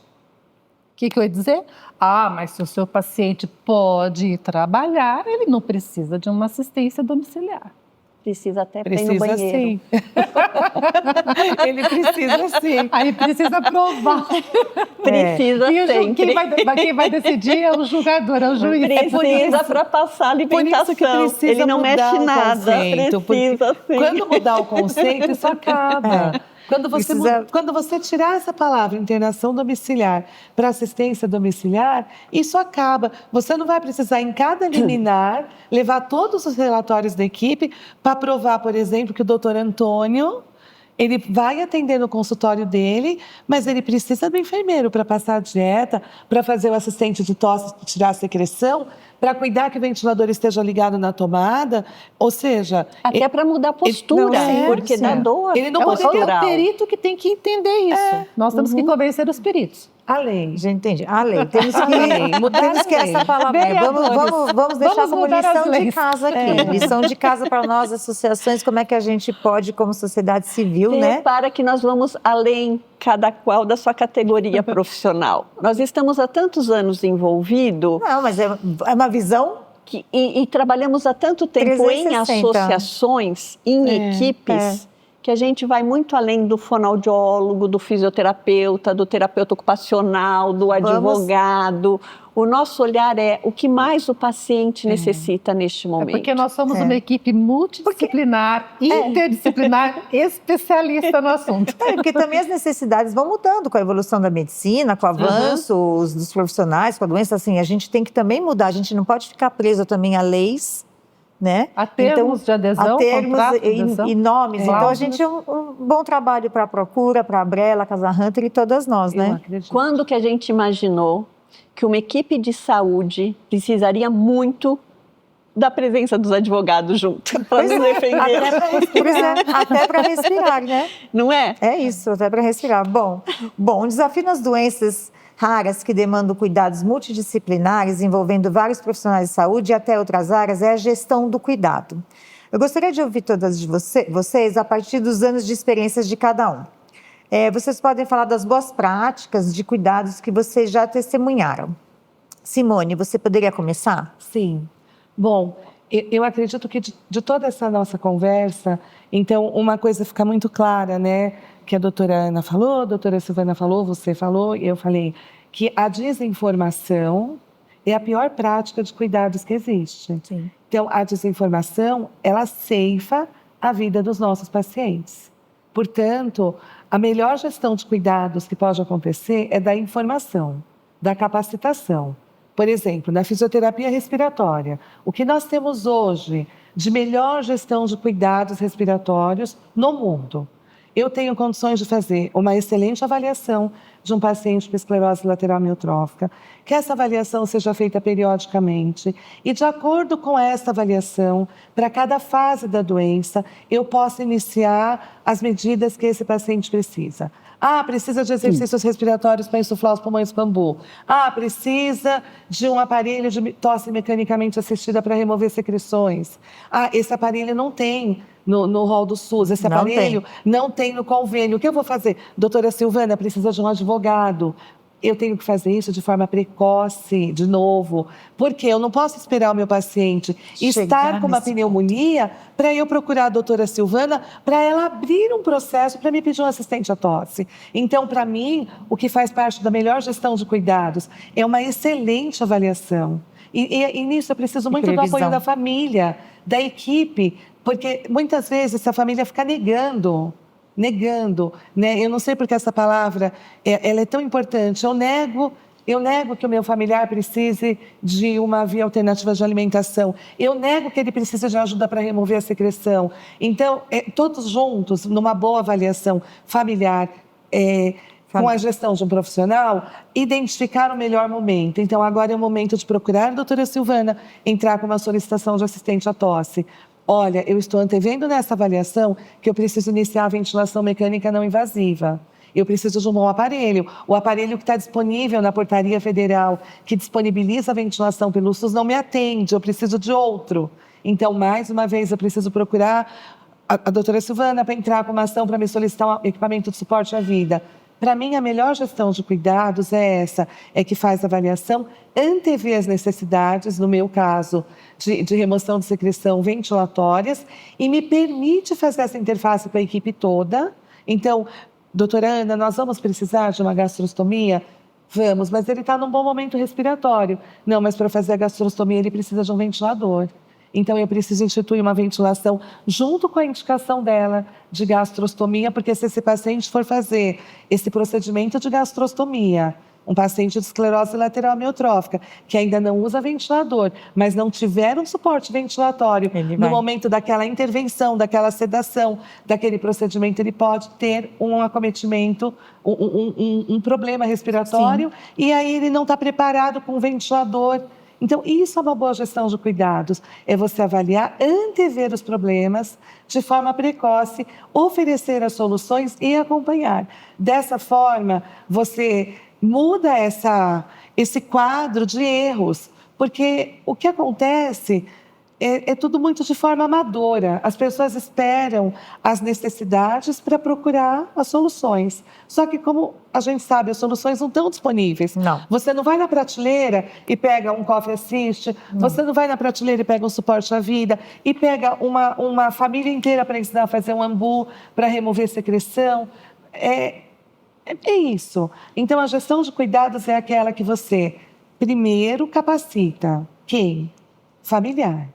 O que eu ia dizer? Mas se o seu paciente pode ir trabalhar, ele não precisa de uma assistência domiciliar. Precisa até ir no banheiro. Sim. Ele precisa sim. Aí precisa provar. Precisa sempre. Quem vai decidir é o julgador, é o juiz. Precisa para passar a alimentação. Ele não mexe nada. Precisa sim. Quando mudar o conceito, isso acaba. Quando você tirar essa palavra internação domiciliar para assistência domiciliar, isso acaba. Você não vai precisar, em cada liminar, levar todos os relatórios da equipe para provar, por exemplo, que o doutor Antônio, ele vai atender no consultório dele, mas ele precisa do enfermeiro para passar a dieta, para fazer o assistente de tosse tirar a secreção, para cuidar que o ventilador esteja ligado na tomada, ou seja... Até para mudar a postura, porque dá dor. Ele não é o perito que tem que entender isso. Nós temos que convencer os peritos. A lei. Já entendi. A lei. Temos que essa palavra. Vamos deixar como lição de casa aqui. Lição de casa para nós, associações, como é que a gente pode, como sociedade civil, né? Para que nós vamos além, cada qual da sua categoria profissional. Nós estamos há tantos anos envolvidos. Não, mas é uma visão... E trabalhamos há tanto tempo 360. Em associações, em equipes... que a gente vai muito além do fonoaudiólogo, do fisioterapeuta, do terapeuta ocupacional, do advogado. O nosso olhar é o que mais o paciente necessita neste momento. Porque nós somos uma equipe multidisciplinar, interdisciplinar, especialista no assunto. Porque também as necessidades vão mudando com a evolução da medicina, com o avanço dos profissionais, com a doença. Assim, a gente tem que também mudar, a gente não pode ficar preso também a leis, né? A termos de adesão, e nomes. Então, a gente é um bom trabalho para a Procura, para a Brela, Casa Hunter e todas nós, né? Quando que a gente imaginou que uma equipe de saúde precisaria muito da presença dos advogados junto para nos defender? Até para respirar, né? Não é? É isso, até para respirar. Bom, o desafio nas doenças raras que demandam cuidados multidisciplinares, envolvendo vários profissionais de saúde e até outras áreas, é a gestão do cuidado. Eu gostaria de ouvir todas de vocês a partir dos anos de experiências de cada um. Vocês podem falar das boas práticas de cuidados que vocês já testemunharam. Simone, você poderia começar? Sim. Bom, eu acredito que de toda essa nossa conversa, então, uma coisa fica muito clara, né? Que a doutora Ana falou, a doutora Silvana falou, você falou, e eu falei que a desinformação é a pior prática de cuidados que existe. Sim. Então, a desinformação, ela ceifa a vida dos nossos pacientes. Portanto, a melhor gestão de cuidados que pode acontecer é da informação, da capacitação. Por exemplo, na fisioterapia respiratória, o que nós temos hoje de melhor gestão de cuidados respiratórios no mundo? Eu tenho condições de fazer uma excelente avaliação de um paciente com esclerose lateral amiotrófica, que essa avaliação seja feita periodicamente e, de acordo com essa avaliação, para cada fase da doença, eu possa iniciar as medidas que esse paciente precisa. Precisa de exercícios respiratórios para insuflar os pulmões com bambu. Precisa de um aparelho de tosse mecanicamente assistida para remover secreções. Esse aparelho não tem no rol do SUS, esse aparelho não tem no convênio. O que eu vou fazer? Doutora Silvana, precisa de um advogado. Eu tenho que fazer isso de forma precoce, de novo, porque eu não posso esperar o meu paciente estar com uma pneumonia para eu procurar a doutora Silvana, para ela abrir um processo para me pedir um assistente à tosse. Então, para mim, o que faz parte da melhor gestão de cuidados é uma excelente avaliação. E nisso eu preciso muito do previsão. apoio da família, da equipe, porque muitas vezes essa família fica negando, né? Eu não sei porque essa palavra ela é tão importante. Eu nego que o meu familiar precise de uma via alternativa de alimentação. Eu nego que ele precisa de ajuda para remover a secreção. Então, todos juntos, numa boa avaliação familiar, com a gestão de um profissional, identificar o melhor momento. Então, agora é o momento de procurar a doutora Silvana, entrar com uma solicitação de assistente à tosse. Olha, eu estou antevendo nessa avaliação que eu preciso iniciar a ventilação mecânica não invasiva. Eu preciso de um bom aparelho. O aparelho que está disponível na portaria federal, que disponibiliza a ventilação pelo SUS, não me atende, eu preciso de outro. Então, mais uma vez, eu preciso procurar a doutora Silvana para entrar com uma ação para me solicitar um equipamento de suporte à vida. Para mim, a melhor gestão de cuidados é essa, é que faz a avaliação, antevê as necessidades, no meu caso, de remoção de secreção ventilatórias, e me permite fazer essa interface com a equipe toda. Então, doutora Ana, nós vamos precisar de uma gastrostomia? Vamos, mas ele está num bom momento respiratório. Não, mas para fazer a gastrostomia ele precisa de um ventilador. Então, eu preciso instituir uma ventilação junto com a indicação dela de gastrostomia, porque se esse paciente for fazer esse procedimento de gastrostomia, um paciente de esclerose lateral amiotrófica, que ainda não usa ventilador, mas não tiver um suporte ventilatório, no momento daquela intervenção, daquela sedação, daquele procedimento, ele pode ter um acometimento, um problema respiratório, sim, e aí ele não está preparado com o ventilador. Então, isso é uma boa gestão de cuidados, é você avaliar, antever os problemas de forma precoce, oferecer as soluções e acompanhar. Dessa forma, você muda esse quadro de erros, porque o que acontece é tudo muito de forma amadora. As pessoas esperam as necessidades para procurar as soluções. Só que, como a gente sabe, as soluções não estão disponíveis. Não. Você não vai na prateleira e pega um coffee assist, você não vai na prateleira e pega um suporte à vida, e pega uma família inteira para ensinar a fazer um ambu, para remover secreção. É isso. Então, a gestão de cuidados é aquela que você, primeiro, capacita. Quem? Familiar.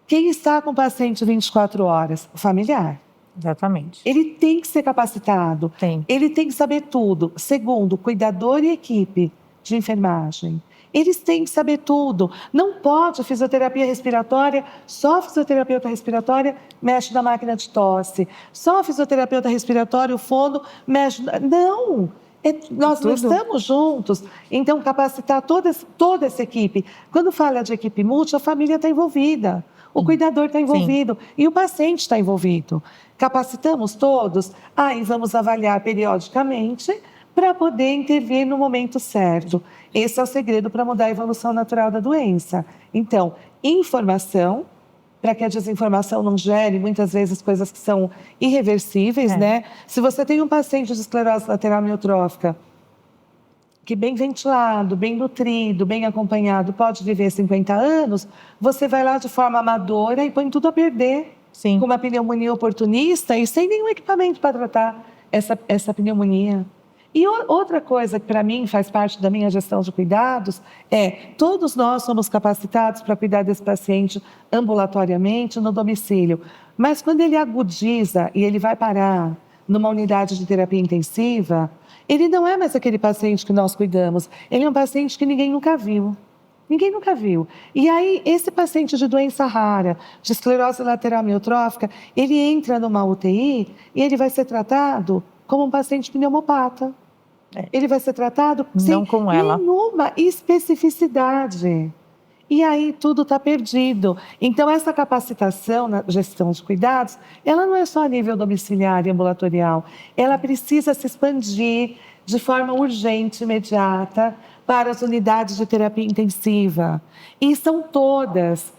Quem está com o paciente 24 horas? O familiar. Exatamente. Ele tem que ser capacitado. Tem. Ele tem que saber tudo. Segundo, cuidador e equipe de enfermagem. Eles têm que saber tudo. Não pode fisioterapia respiratória, só fisioterapeuta respiratória mexe na máquina de tosse. Só fisioterapeuta respiratório, o fono, mexe... Não! Nós não estamos juntos. Então, capacitar toda essa equipe. Quando fala de equipe multi, a família está envolvida. O cuidador está envolvido. Sim. E o paciente está envolvido. Capacitamos todos? Aí vamos avaliar periodicamente para poder intervir no momento certo. Esse é o segredo para mudar a evolução natural da doença. Então, informação, para que a desinformação não gere, muitas vezes, coisas que são irreversíveis, né? Se você tem um paciente de esclerose lateral amiotrófica, que bem ventilado, bem nutrido, bem acompanhado, pode viver 50 anos, você vai lá de forma amadora e põe tudo a perder. Sim. Com uma pneumonia oportunista e sem nenhum equipamento para tratar essa pneumonia. E outra coisa que, para mim, faz parte da minha gestão de cuidados é todos nós somos capacitados para cuidar desse paciente ambulatoriamente no domicílio. Mas quando ele agudiza e ele vai parar numa unidade de terapia intensiva, ele não é mais aquele paciente que nós cuidamos. Ele é um paciente que ninguém nunca viu. Ninguém nunca viu. E aí, esse paciente de doença rara, de esclerose lateral amiotrófica, ele entra numa UTI e ele vai ser tratado como um paciente pneumopata. Ele vai ser tratado sem nenhuma especificidade. E aí tudo está perdido. Então, essa capacitação na gestão de cuidados, ela não é só a nível domiciliar e ambulatorial. Ela precisa se expandir de forma urgente, imediata, para as unidades de terapia intensiva. E são todas,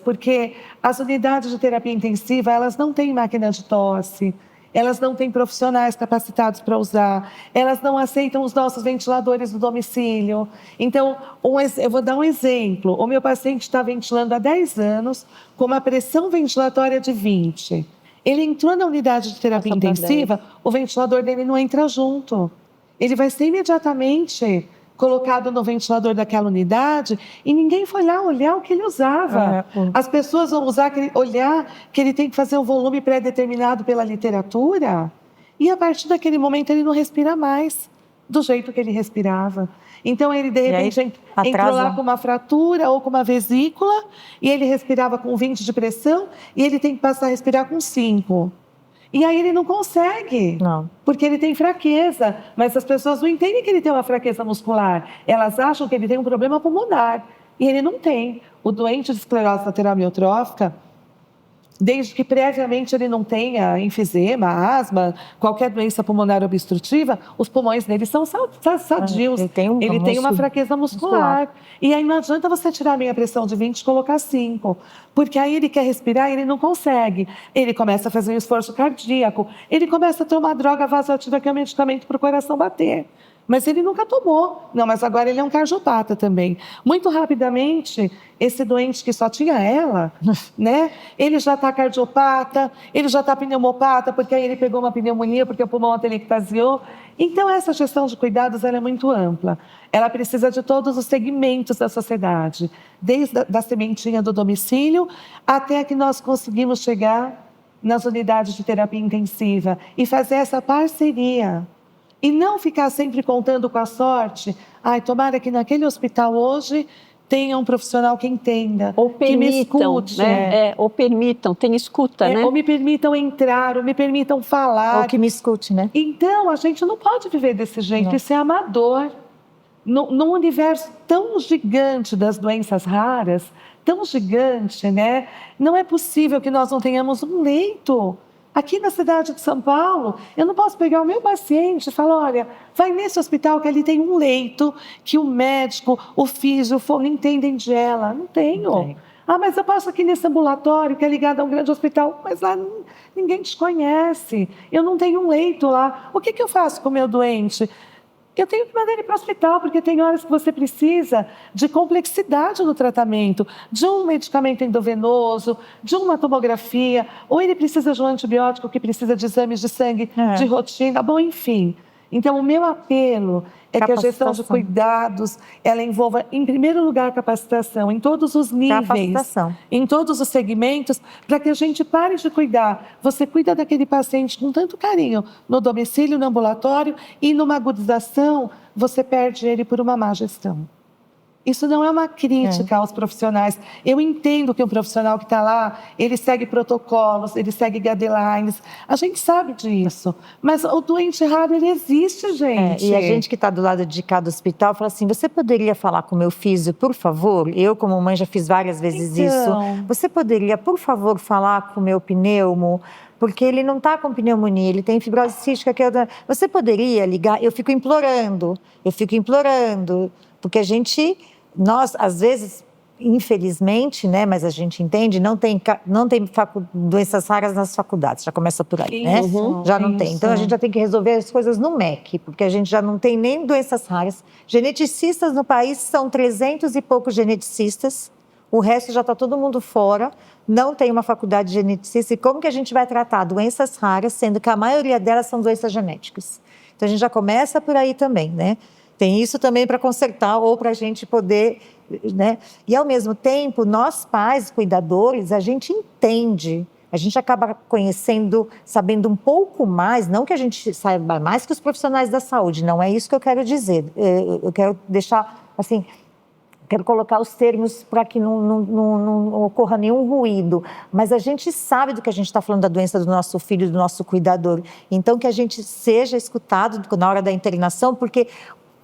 porque as unidades de terapia intensiva, elas não têm máquina de tosse, elas não têm profissionais capacitados para usar, elas não aceitam os nossos ventiladores no domicílio. Então, eu vou dar um exemplo. O meu paciente está ventilando há 10 anos com uma pressão ventilatória de 20. Ele entrou na unidade de terapia intensiva, o ventilador dele não entra junto. Ele vai ser imediatamente colocado no ventilador daquela unidade e ninguém foi lá olhar o que ele usava. As pessoas vão olhar que ele tem que fazer um volume pré-determinado pela literatura e a partir daquele momento ele não respira mais do jeito que ele respirava. Então ele de repente entrou lá com uma fratura ou com uma vesícula e ele respirava com 20 de pressão e ele tem que passar a respirar com 5. E aí ele não consegue, porque ele tem fraqueza. Mas as pessoas não entendem que ele tem uma fraqueza muscular. Elas acham que ele tem um problema pulmonar. E ele não tem. O doente de esclerose lateral amiotrófica, desde que previamente ele não tenha enfisema, asma, qualquer doença pulmonar obstrutiva, os pulmões dele são sadios. Ele tem uma fraqueza muscular. E aí não adianta você tirar a minha pressão de 20 e colocar 5. Porque aí ele quer respirar e ele não consegue. Ele começa a fazer um esforço cardíaco. Ele começa a tomar droga vasoativa, que é um medicamento para o coração bater. Mas ele nunca tomou. Não, mas agora ele é um cardiopata também. Muito rapidamente, esse doente que só tinha ela, né? Ele já está cardiopata, ele já está pneumopata, porque aí ele pegou uma pneumonia, porque o pulmão atelectasiou. Então, essa gestão de cuidados ela é muito ampla. Ela precisa de todos os segmentos da sociedade, desde a sementinha do domicílio até que nós conseguimos chegar nas unidades de terapia intensiva e fazer essa parceria. E não ficar sempre contando com a sorte. Ai, tomara que naquele hospital hoje tenha um profissional que entenda, ou permitam, que me escute. Né? Ou permitam, tem escuta, né? Ou me permitam entrar, ou me permitam falar. Ou que me escute, né? Então, a gente não pode viver desse jeito, isso é amador. Num universo tão gigante das doenças raras, tão gigante, né? Não é possível que nós não tenhamos um leito. Aqui na cidade de São Paulo, eu não posso pegar o meu paciente e falar, olha, vai nesse hospital que ali tem um leito que o médico, o físio, o fono entendem de ela. Não tenho. Ah, mas eu passo aqui nesse ambulatório que é ligado a um grande hospital, mas lá ninguém te conhece. Eu não tenho um leito lá. O que eu faço com o meu doente? Eu tenho que mandar ele para o hospital, porque tem horas que você precisa de complexidade no tratamento, de um medicamento endovenoso, de uma tomografia, ou ele precisa de um antibiótico que precisa de exames de sangue de rotina, bom, enfim. Então, o meu apelo é que a gestão de cuidados, ela envolva, em primeiro lugar, capacitação, em todos os níveis, em todos os segmentos, para que a gente pare de cuidar. Você cuida daquele paciente com tanto carinho, no domicílio, no ambulatório, e numa agudização, você perde ele por uma má gestão. Isso não é uma crítica aos profissionais. Eu entendo que um profissional que está lá, ele segue protocolos, ele segue guidelines. A gente sabe disso. Mas o doente raro, ele existe, gente. E a gente que está do lado de cada hospital fala assim, você poderia falar com o meu físio, por favor? Eu, como mãe, já fiz várias vezes isso. Você poderia, por favor, falar com o meu pneumo? Porque ele não está com pneumonia, ele tem fibrose cística. Você poderia ligar? Eu fico implorando, porque nós, às vezes, infelizmente, né, mas a gente entende, não tem doenças raras nas faculdades, já começa por aí, né? Já não tem. Então, a gente já tem que resolver as coisas no MEC, porque a gente já não tem nem doenças raras. Geneticistas no país são 300 e poucos geneticistas, o resto já está todo mundo fora, não tem uma faculdade de geneticista. E como que a gente vai tratar doenças raras, sendo que a maioria delas são doenças genéticas? Então, a gente já começa por aí também, né? Tem isso também para consertar ou para a gente poder, né? E, ao mesmo tempo, nós pais, cuidadores, a gente entende, a gente acaba conhecendo, sabendo um pouco mais, não que a gente saiba mais que os profissionais da saúde, não é isso que eu quero dizer. Eu quero deixar, assim, quero colocar os termos para que não ocorra nenhum ruído, mas a gente sabe do que a gente está falando da doença do nosso filho, do nosso cuidador. Então, que a gente seja escutado na hora da internação, porque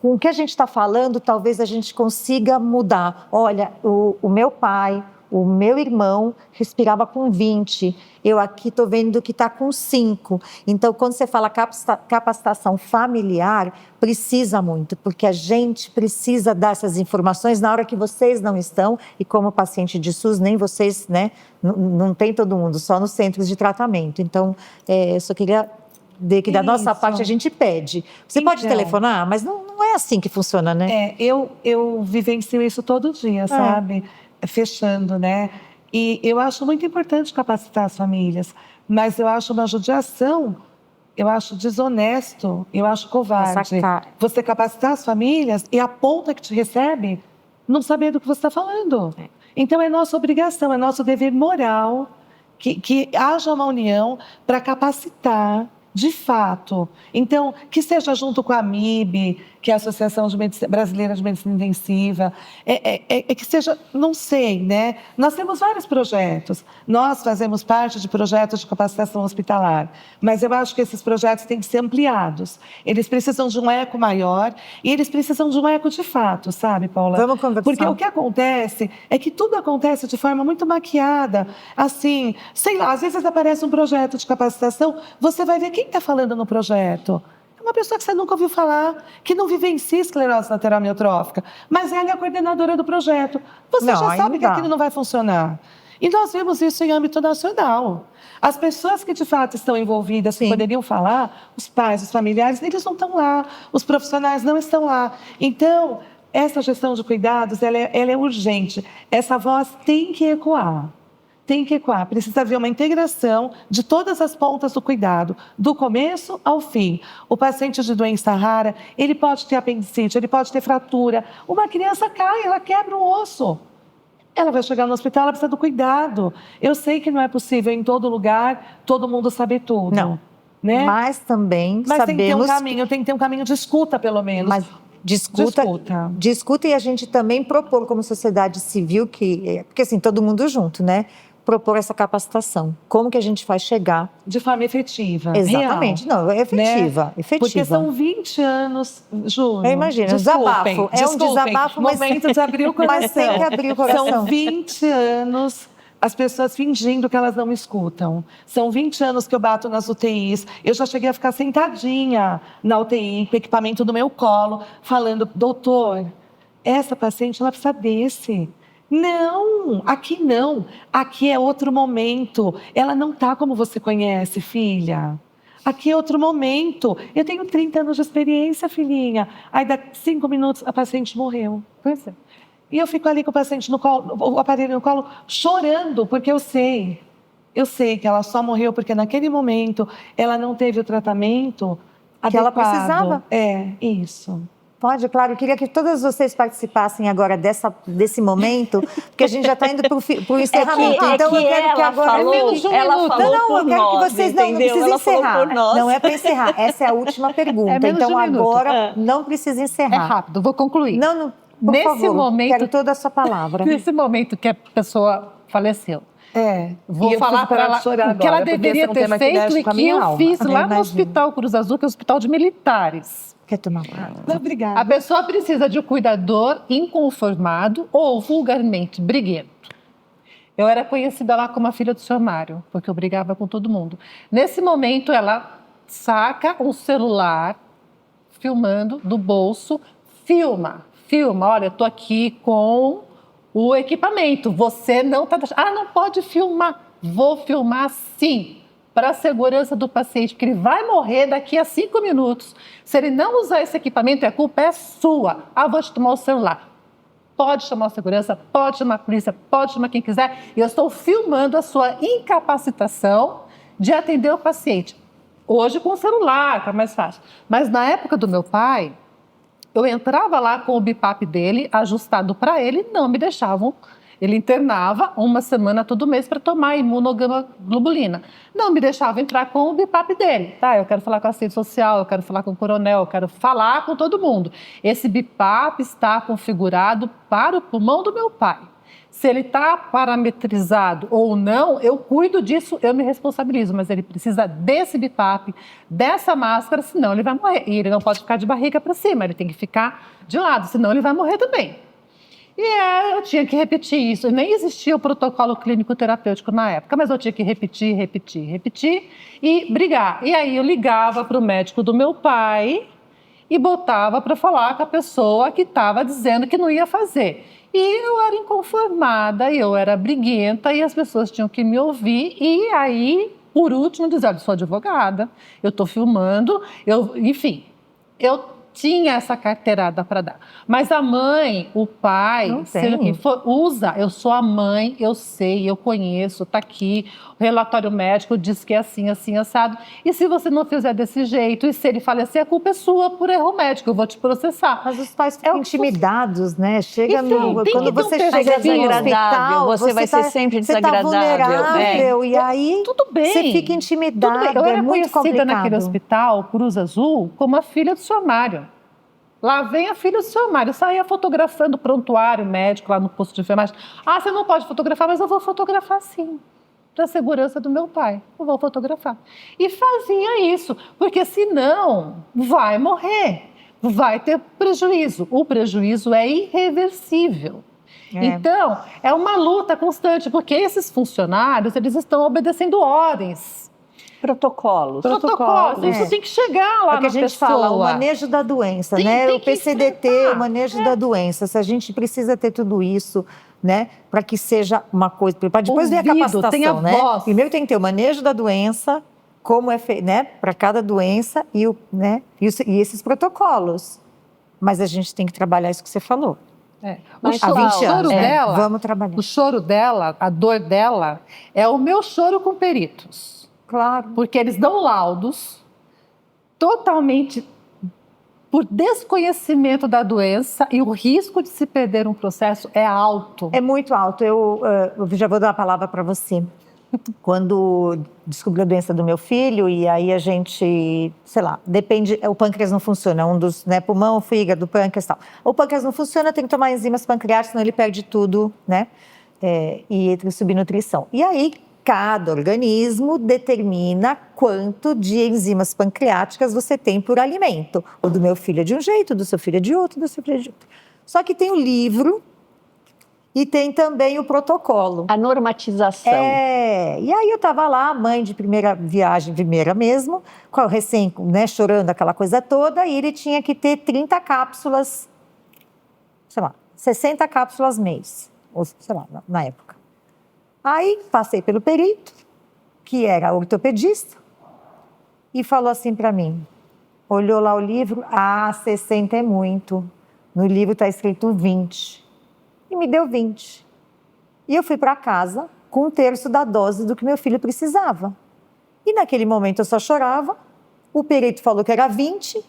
com o que a gente está falando, talvez a gente consiga mudar. Olha, o meu pai, o meu irmão respirava com 20, eu aqui estou vendo que está com 5. Então, quando você fala capacitação familiar, precisa muito, porque a gente precisa dar essas informações na hora que vocês não estão, e como paciente de SUS, nem vocês, né? Não tem todo mundo, só nos centros de tratamento. Então, eu só queria que da nossa parte a gente pede. Você pode telefonar, mas não é assim que funciona, né? Eu vivencio isso todo dia, sabe? Fechando, né? E eu acho muito importante capacitar as famílias, mas eu acho uma judiação eu acho desonesto, eu acho covarde. Essa cara. Você capacitar as famílias e a ponta que te recebe não saber do que você está falando. Então, é nossa obrigação, é nosso dever moral que haja uma união para capacitar, de fato. Então, que seja junto com a AMIB, que é a Associação Brasileira de Medicina Intensiva, que seja, não sei, né? Nós temos vários projetos. Nós fazemos parte de projetos de capacitação hospitalar, mas eu acho que esses projetos têm que ser ampliados. Eles precisam de um eco maior e eles precisam de um eco de fato, sabe, Paula? Vamos conversar. Porque o que acontece é que tudo acontece de forma muito maquiada. Assim, sei lá, às vezes aparece um projeto de capacitação, você vai ver quem está falando no projeto. Uma pessoa que você nunca ouviu falar, que não vivencia esclerose lateral amiotrófica, mas ela é a coordenadora do projeto. Você já sabe que aquilo não vai funcionar. E nós vemos isso em âmbito nacional. As pessoas que de fato estão envolvidas, que poderiam falar, os pais, os familiares, eles não estão lá, os profissionais não estão lá. Então, essa gestão de cuidados, ela é urgente. Essa voz tem que ecoar. Tem que ecoar, precisa haver uma integração de todas as pontas do cuidado, do começo ao fim. O paciente de doença rara, ele pode ter apendicite, ele pode ter fratura. Uma criança cai, ela quebra um osso. Ela vai chegar no hospital, ela precisa do cuidado. Eu sei que não é possível em todo lugar, todo mundo saber tudo. Não, né? Mas também Mas sabemos... tem que ter um caminho de escuta, pelo menos. Mas discuta e a gente também propor como sociedade civil, porque assim, todo mundo junto, né? Propor essa capacitação. Como que a gente faz chegar? De forma efetiva. Exatamente. Real, não, efetiva, né? efetiva. Porque são 20 anos, Júnior. Eu imagino, desabafo. É um desabafo, mas... Momento de abrir o coração. Mas tem que abrir o coração. São 20 anos as pessoas fingindo que elas não me escutam. São 20 anos que eu bato nas UTIs. Eu já cheguei a ficar sentadinha na UTI, com o equipamento no meu colo, falando, doutor, essa paciente, ela precisa desse. Não, aqui é outro momento. Ela não está como você conhece, filha. Aqui é outro momento. Eu tenho 30 anos de experiência, filhinha. Aí, daqui 5 minutos, a paciente morreu. Pois é. E eu fico ali com o paciente no colo, o aparelho no colo, chorando, porque eu sei que ela só morreu porque naquele momento ela não teve o tratamento que ela precisava. É, isso. Pode, claro. Eu queria que todas vocês participassem agora desse momento, porque a gente já está indo para o encerramento. Então, eu quero que agora... ela falou eu quero que vocês não precisem encerrar. Não é para encerrar. Essa é a última pergunta. Então, agora não precisa encerrar. É rápido, vou concluir. Não, por favor, momento, quero toda a sua palavra. Nesse momento que a pessoa faleceu, vou falar para ela o que ela deveria ter feito e que eu fiz lá no Hospital Cruz Azul, que é o hospital de militares. Quer tomar água? Obrigada. A pessoa precisa de um cuidador inconformado ou vulgarmente briguento. Eu era conhecida lá como a filha do Sr. Mário, porque eu brigava com todo mundo. Nesse momento, ela saca um celular, filmando do bolso, filma. Olha, eu tô aqui com o equipamento, você não está... não pode filmar. Vou filmar sim, para a segurança do paciente, porque ele vai morrer daqui a 5 minutos. Se ele não usar esse equipamento, a culpa é sua. Vou te tomar o celular. Pode chamar a segurança, pode chamar a polícia, pode chamar quem quiser. E eu estou filmando a sua incapacitação de atender o paciente. Hoje com o celular, tá mais fácil. Mas na época do meu pai, eu entrava lá com o BiPAP dele, ajustado para ele, não me deixavam. Ele internava 1 semana todo mês para tomar imunoglobulina. Não me deixava entrar com o BiPAP dele. Tá, eu quero falar com a assistente social, eu quero falar com o coronel, eu quero falar com todo mundo. Esse BiPAP está configurado para o pulmão do meu pai. Se ele está parametrizado ou não, eu cuido disso, eu me responsabilizo. Mas ele precisa desse BiPAP, dessa máscara, senão ele vai morrer. E ele não pode ficar de barriga para cima, ele tem que ficar de lado, senão ele vai morrer também. E eu tinha que repetir isso. Nem existia o protocolo clínico terapêutico na época, mas eu tinha que repetir e brigar. E aí eu ligava para o médico do meu pai e botava para falar com a pessoa que estava dizendo que não ia fazer. E eu era inconformada, eu era briguenta e as pessoas tinham que me ouvir. E aí, por último, dizer, olha, eu sou advogada, eu estou filmando, enfim, eu tinha essa carteirada para dar. Mas a mãe, o pai, seja quem for, usa. Eu sou a mãe, eu sei, eu conheço, está aqui o relatório médico diz que é assim, assim, assado. E se você não fizer desse jeito, e se ele falecer, a culpa é sua por erro médico, eu vou te processar. Mas os pais ficam intimidados, né? Chega Então, no... tem Quando que ter um você perfil. chega no Desagradável, hospital, você vai ser sempre Você tá desagradável. vulnerável, e aí Tudo bem. você fica intimidado, Tudo bem. Eu era é muito conhecida complicado. naquele hospital, Cruz Azul, como a filha do senhor Mário. Lá vem a filha do senhor Mário. Eu saía fotografando o prontuário médico lá no posto de enfermagem. Ah, você não pode fotografar, mas eu vou fotografar sim. Para a segurança do meu pai. Eu vou fotografar. E fazia isso, porque senão vai morrer. Vai ter prejuízo. O prejuízo é irreversível. Então, é uma luta constante, porque esses funcionários, eles estão obedecendo ordens. Protocolos. Isso tem que chegar lá É o que a na gente pessoa. fala, o manejo da doença, né? Tem O que PCDT, enfrentar. o manejo da doença. Se a gente precisa ter tudo isso, né? Para que seja uma coisa... Para depois vir a Ouvido, capacitação, tenha né? voz. Primeiro tem que ter o manejo da doença, como é feito, né? Para cada doença né? E esses protocolos. Mas a gente tem que trabalhar isso que você falou. Mas, Há 20 Cláudia, anos, né? dela, Vamos trabalhar. O choro dela, a dor dela, é o meu choro com peritos. Claro. Porque eles dão laudos totalmente por desconhecimento da doença e o risco de se perder um processo é alto. É muito alto. Eu já vou dar a palavra para você. Quando descobri a doença do meu filho, e aí a gente, sei lá, depende, o pâncreas não funciona, um dos, né, pulmão, fígado, pâncreas e tal. O pâncreas não funciona, tem que tomar enzimas pancreáticas, senão ele perde tudo, né? E entra em subnutrição. E aí, cada organismo determina quanto de enzimas pancreáticas você tem por alimento. O do meu filho é de um jeito, o do seu filho é de outro, o do seu filho é de outro. Só que tem o livro e tem também o protocolo. A normatização. E aí eu estava lá, mãe de primeira viagem, primeira mesmo, recém, né, chorando aquela coisa toda, e ele tinha que ter 30 cápsulas, sei lá, 60 cápsulas mês, ou sei lá, na época. Aí passei pelo perito, que era ortopedista, e falou assim para mim, olhou lá o livro, 60 é muito, no livro está escrito 20. E me deu 20. E eu fui para casa com 1/3 da dose do que meu filho precisava. E naquele momento eu só chorava, o perito falou que era 20,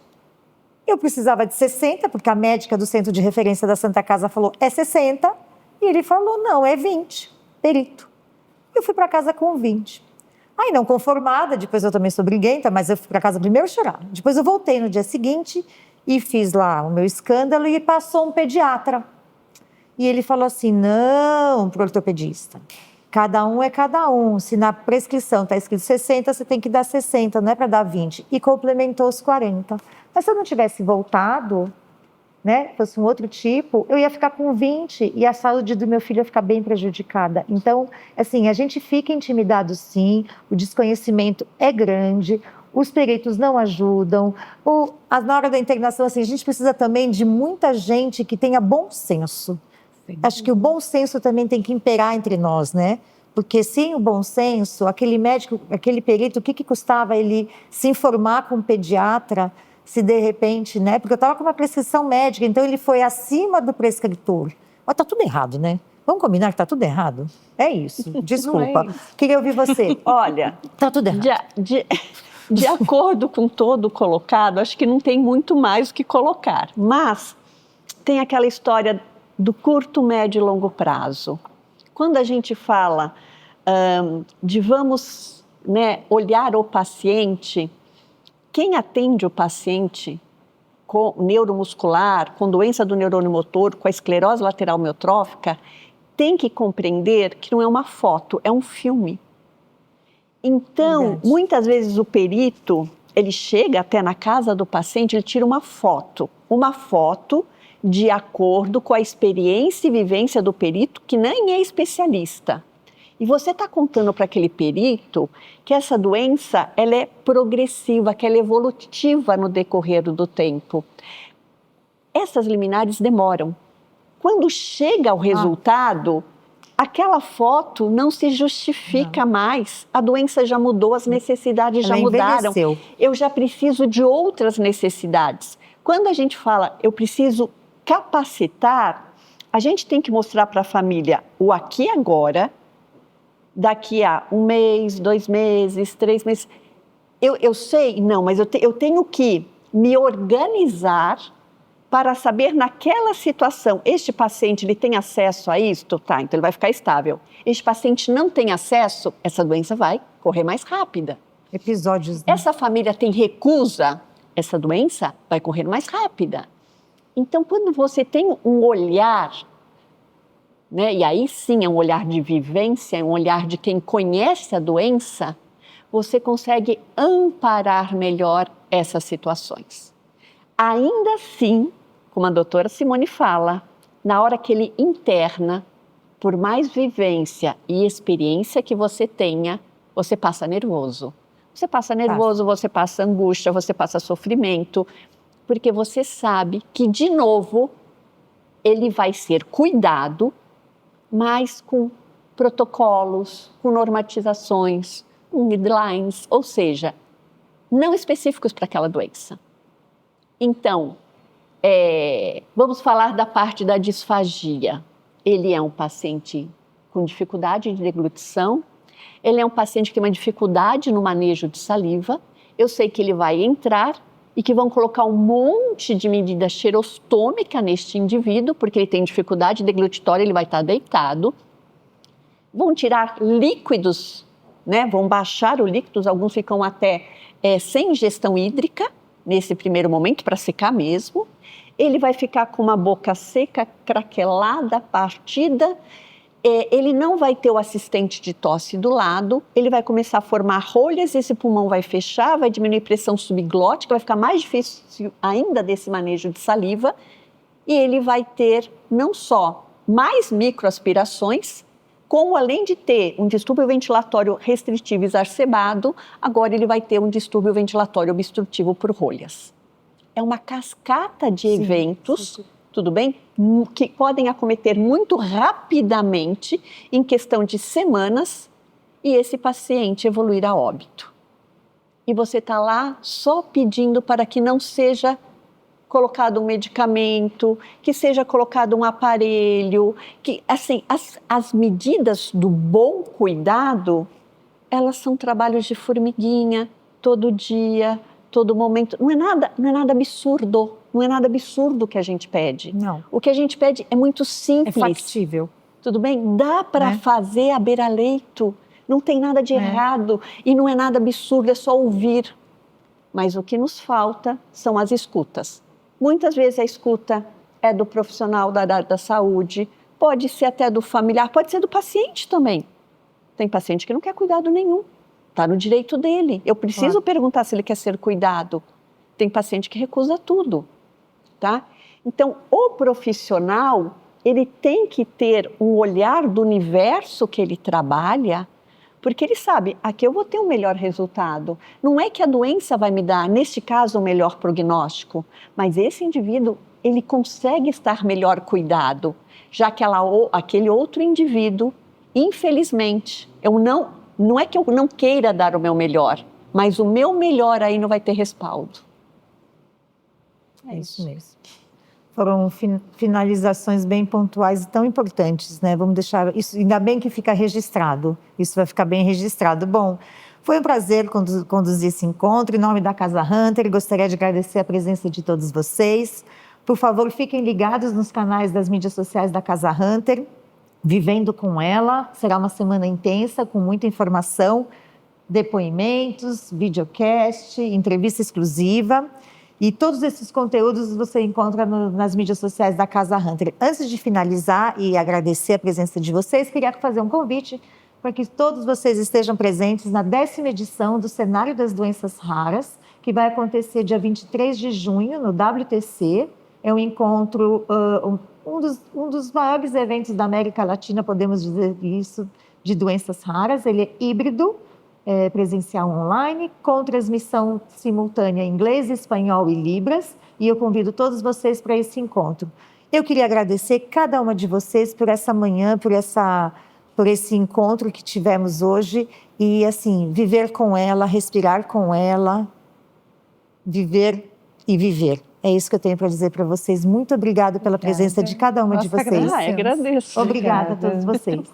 eu precisava de 60, porque a médica do centro de referência da Santa Casa falou, é 60, e ele falou, não, é 20, perito. Eu fui para casa com 20. Aí não conformada, depois eu também sou briguenta, mas eu fui para casa primeiro chorar. Depois eu voltei no dia seguinte e fiz lá o meu escândalo e passou um pediatra. E ele falou assim, não, pro ortopedista, cada um é cada um. Se na prescrição está escrito 60, você tem que dar 60, não é para dar 20. E complementou os 40. Mas se eu não tivesse voltado, né, fosse um outro tipo, eu ia ficar com 20 e a saúde do meu filho ia ficar bem prejudicada. Então, assim, a gente fica intimidado sim, o desconhecimento é grande, os peritos não ajudam. Na hora da internação, assim, a gente precisa também de muita gente que tenha bom senso. Acho que o bom senso também tem que imperar entre nós, né? Porque sem o bom senso, aquele médico, aquele perito, o que custava ele se informar com um pediatra, se de repente, né? Porque eu estava com uma prescrição médica, então ele foi acima do prescritor. Mas está tudo errado, né? Vamos combinar que está tudo errado? É isso, desculpa. Queria ouvir você. Olha, está tudo errado. De acordo com todo colocado, acho que não tem muito mais o que colocar. Mas tem aquela história do curto, médio e longo prazo. Quando a gente fala de vamos, né, olhar o paciente, quem atende o paciente com neuromuscular, com doença do neurônio motor, com a esclerose lateral amiotrófica, tem que compreender que não é uma foto, é um filme. Então, muitas vezes o perito, ele chega até na casa do paciente, ele tira uma foto de acordo com a experiência e vivência do perito, que nem é especialista. E você está contando para aquele perito que essa doença ela é progressiva, que ela é evolutiva no decorrer do tempo. Essas liminares demoram. Quando chega o resultado, aquela foto não se justifica mais. A doença já mudou, as necessidades já mudaram. Eu já preciso de outras necessidades. Quando a gente fala, eu preciso capacitar, a gente tem que mostrar para a família o aqui e agora, daqui a 1 mês, 2 meses, 3 meses. Eu sei, não, mas eu tenho que me organizar para saber naquela situação, este paciente ele tem acesso a isto? Tá, então ele vai ficar estável. Este paciente não tem acesso, essa doença vai correr mais rápida. Episódios, né? Essa família tem recusa, essa doença vai correr mais rápida. Então, quando você tem um olhar, né, e aí sim é um olhar de vivência, é um olhar de quem conhece a doença, você consegue amparar melhor essas situações. Ainda assim, como a doutora Simone fala, na hora que ele interna, por mais vivência e experiência que você tenha, você passa nervoso. Você passa nervoso, você passa angústia, você passa sofrimento, porque você sabe que, de novo, ele vai ser cuidado, mas com protocolos, com normatizações, com guidelines, ou seja, não específicos para aquela doença. Então, vamos falar da parte da disfagia. Ele é um paciente com dificuldade de deglutição, ele é um paciente que tem uma dificuldade no manejo de saliva. Eu sei que ele vai entrar e que vão colocar um monte de medida xerostômica neste indivíduo, porque ele tem dificuldade deglutitória, ele vai estar deitado. Vão tirar líquidos, né? Vão baixar os líquidos, alguns ficam até sem ingestão hídrica, nesse primeiro momento, para secar mesmo. Ele vai ficar com uma boca seca, craquelada, partida. Ele não vai ter o assistente de tosse do lado, ele vai começar a formar rolhas, esse pulmão vai fechar, vai diminuir a pressão subglótica, vai ficar mais difícil ainda desse manejo de saliva, e ele vai ter não só mais microaspirações, como além de ter um distúrbio ventilatório restritivo exacerbado, agora ele vai ter um distúrbio ventilatório obstrutivo por rolhas. É uma cascata de eventos, tudo bem? Que podem acometer muito rapidamente, em questão de semanas, e esse paciente evoluir a óbito. E você está lá só pedindo para que não seja colocado um medicamento, que seja colocado um aparelho, que assim, as medidas do bom cuidado, elas são trabalhos de formiguinha, todo dia, todo momento. Não é nada absurdo. Não é nada absurdo o que a gente pede. Não. O que a gente pede é muito simples. É factível. Tudo bem? Dá para fazer à beira-leito. Não tem nada de errado. E não é nada absurdo, é só ouvir. Mas o que nos falta são as escutas. Muitas vezes a escuta é do profissional da área da saúde, pode ser até do familiar, pode ser do paciente também. Tem paciente que não quer cuidado nenhum. Está no direito dele. Eu preciso perguntar se ele quer ser cuidado. Tem paciente que recusa tudo. Tá? Então, o profissional, ele tem que ter um olhar do universo que ele trabalha, porque ele sabe, aqui eu vou ter um melhor resultado. Não é que a doença vai me dar, neste caso, um melhor prognóstico, mas esse indivíduo, ele consegue estar melhor cuidado, já que aquele outro indivíduo, infelizmente, não é que eu não queira dar o meu melhor, mas o meu melhor aí não vai ter respaldo. É isso mesmo. Foram finalizações bem pontuais e tão importantes, né? Vamos deixar isso, ainda bem que fica registrado. Isso vai ficar bem registrado. Bom, foi um prazer conduzir esse encontro. Em nome da Casa Hunter, gostaria de agradecer a presença de todos vocês. Por favor, fiquem ligados nos canais das mídias sociais da Casa Hunter. Vivendo com ela, será uma semana intensa, com muita informação, depoimentos, videocast, entrevista exclusiva. E todos esses conteúdos você encontra nas mídias sociais da Casa Hunter. Antes de finalizar e agradecer a presença de vocês, queria fazer um convite para que todos vocês estejam presentes na 10ª edição do Cenário das Doenças Raras, que vai acontecer dia 23 de junho no WTC. É um encontro, um dos maiores eventos da América Latina, podemos dizer isso, de doenças raras. Ele é híbrido, presencial online, com transmissão simultânea em inglês, espanhol e libras, e eu convido todos vocês para esse encontro. Eu queria agradecer cada uma de vocês por essa manhã, por esse encontro que tivemos hoje, e assim, viver com ela, respirar com ela, viver e viver. É isso que eu tenho para dizer para vocês. Muito obrigada pela presença de cada uma de vocês. Agradeço. Obrigada a todos vocês.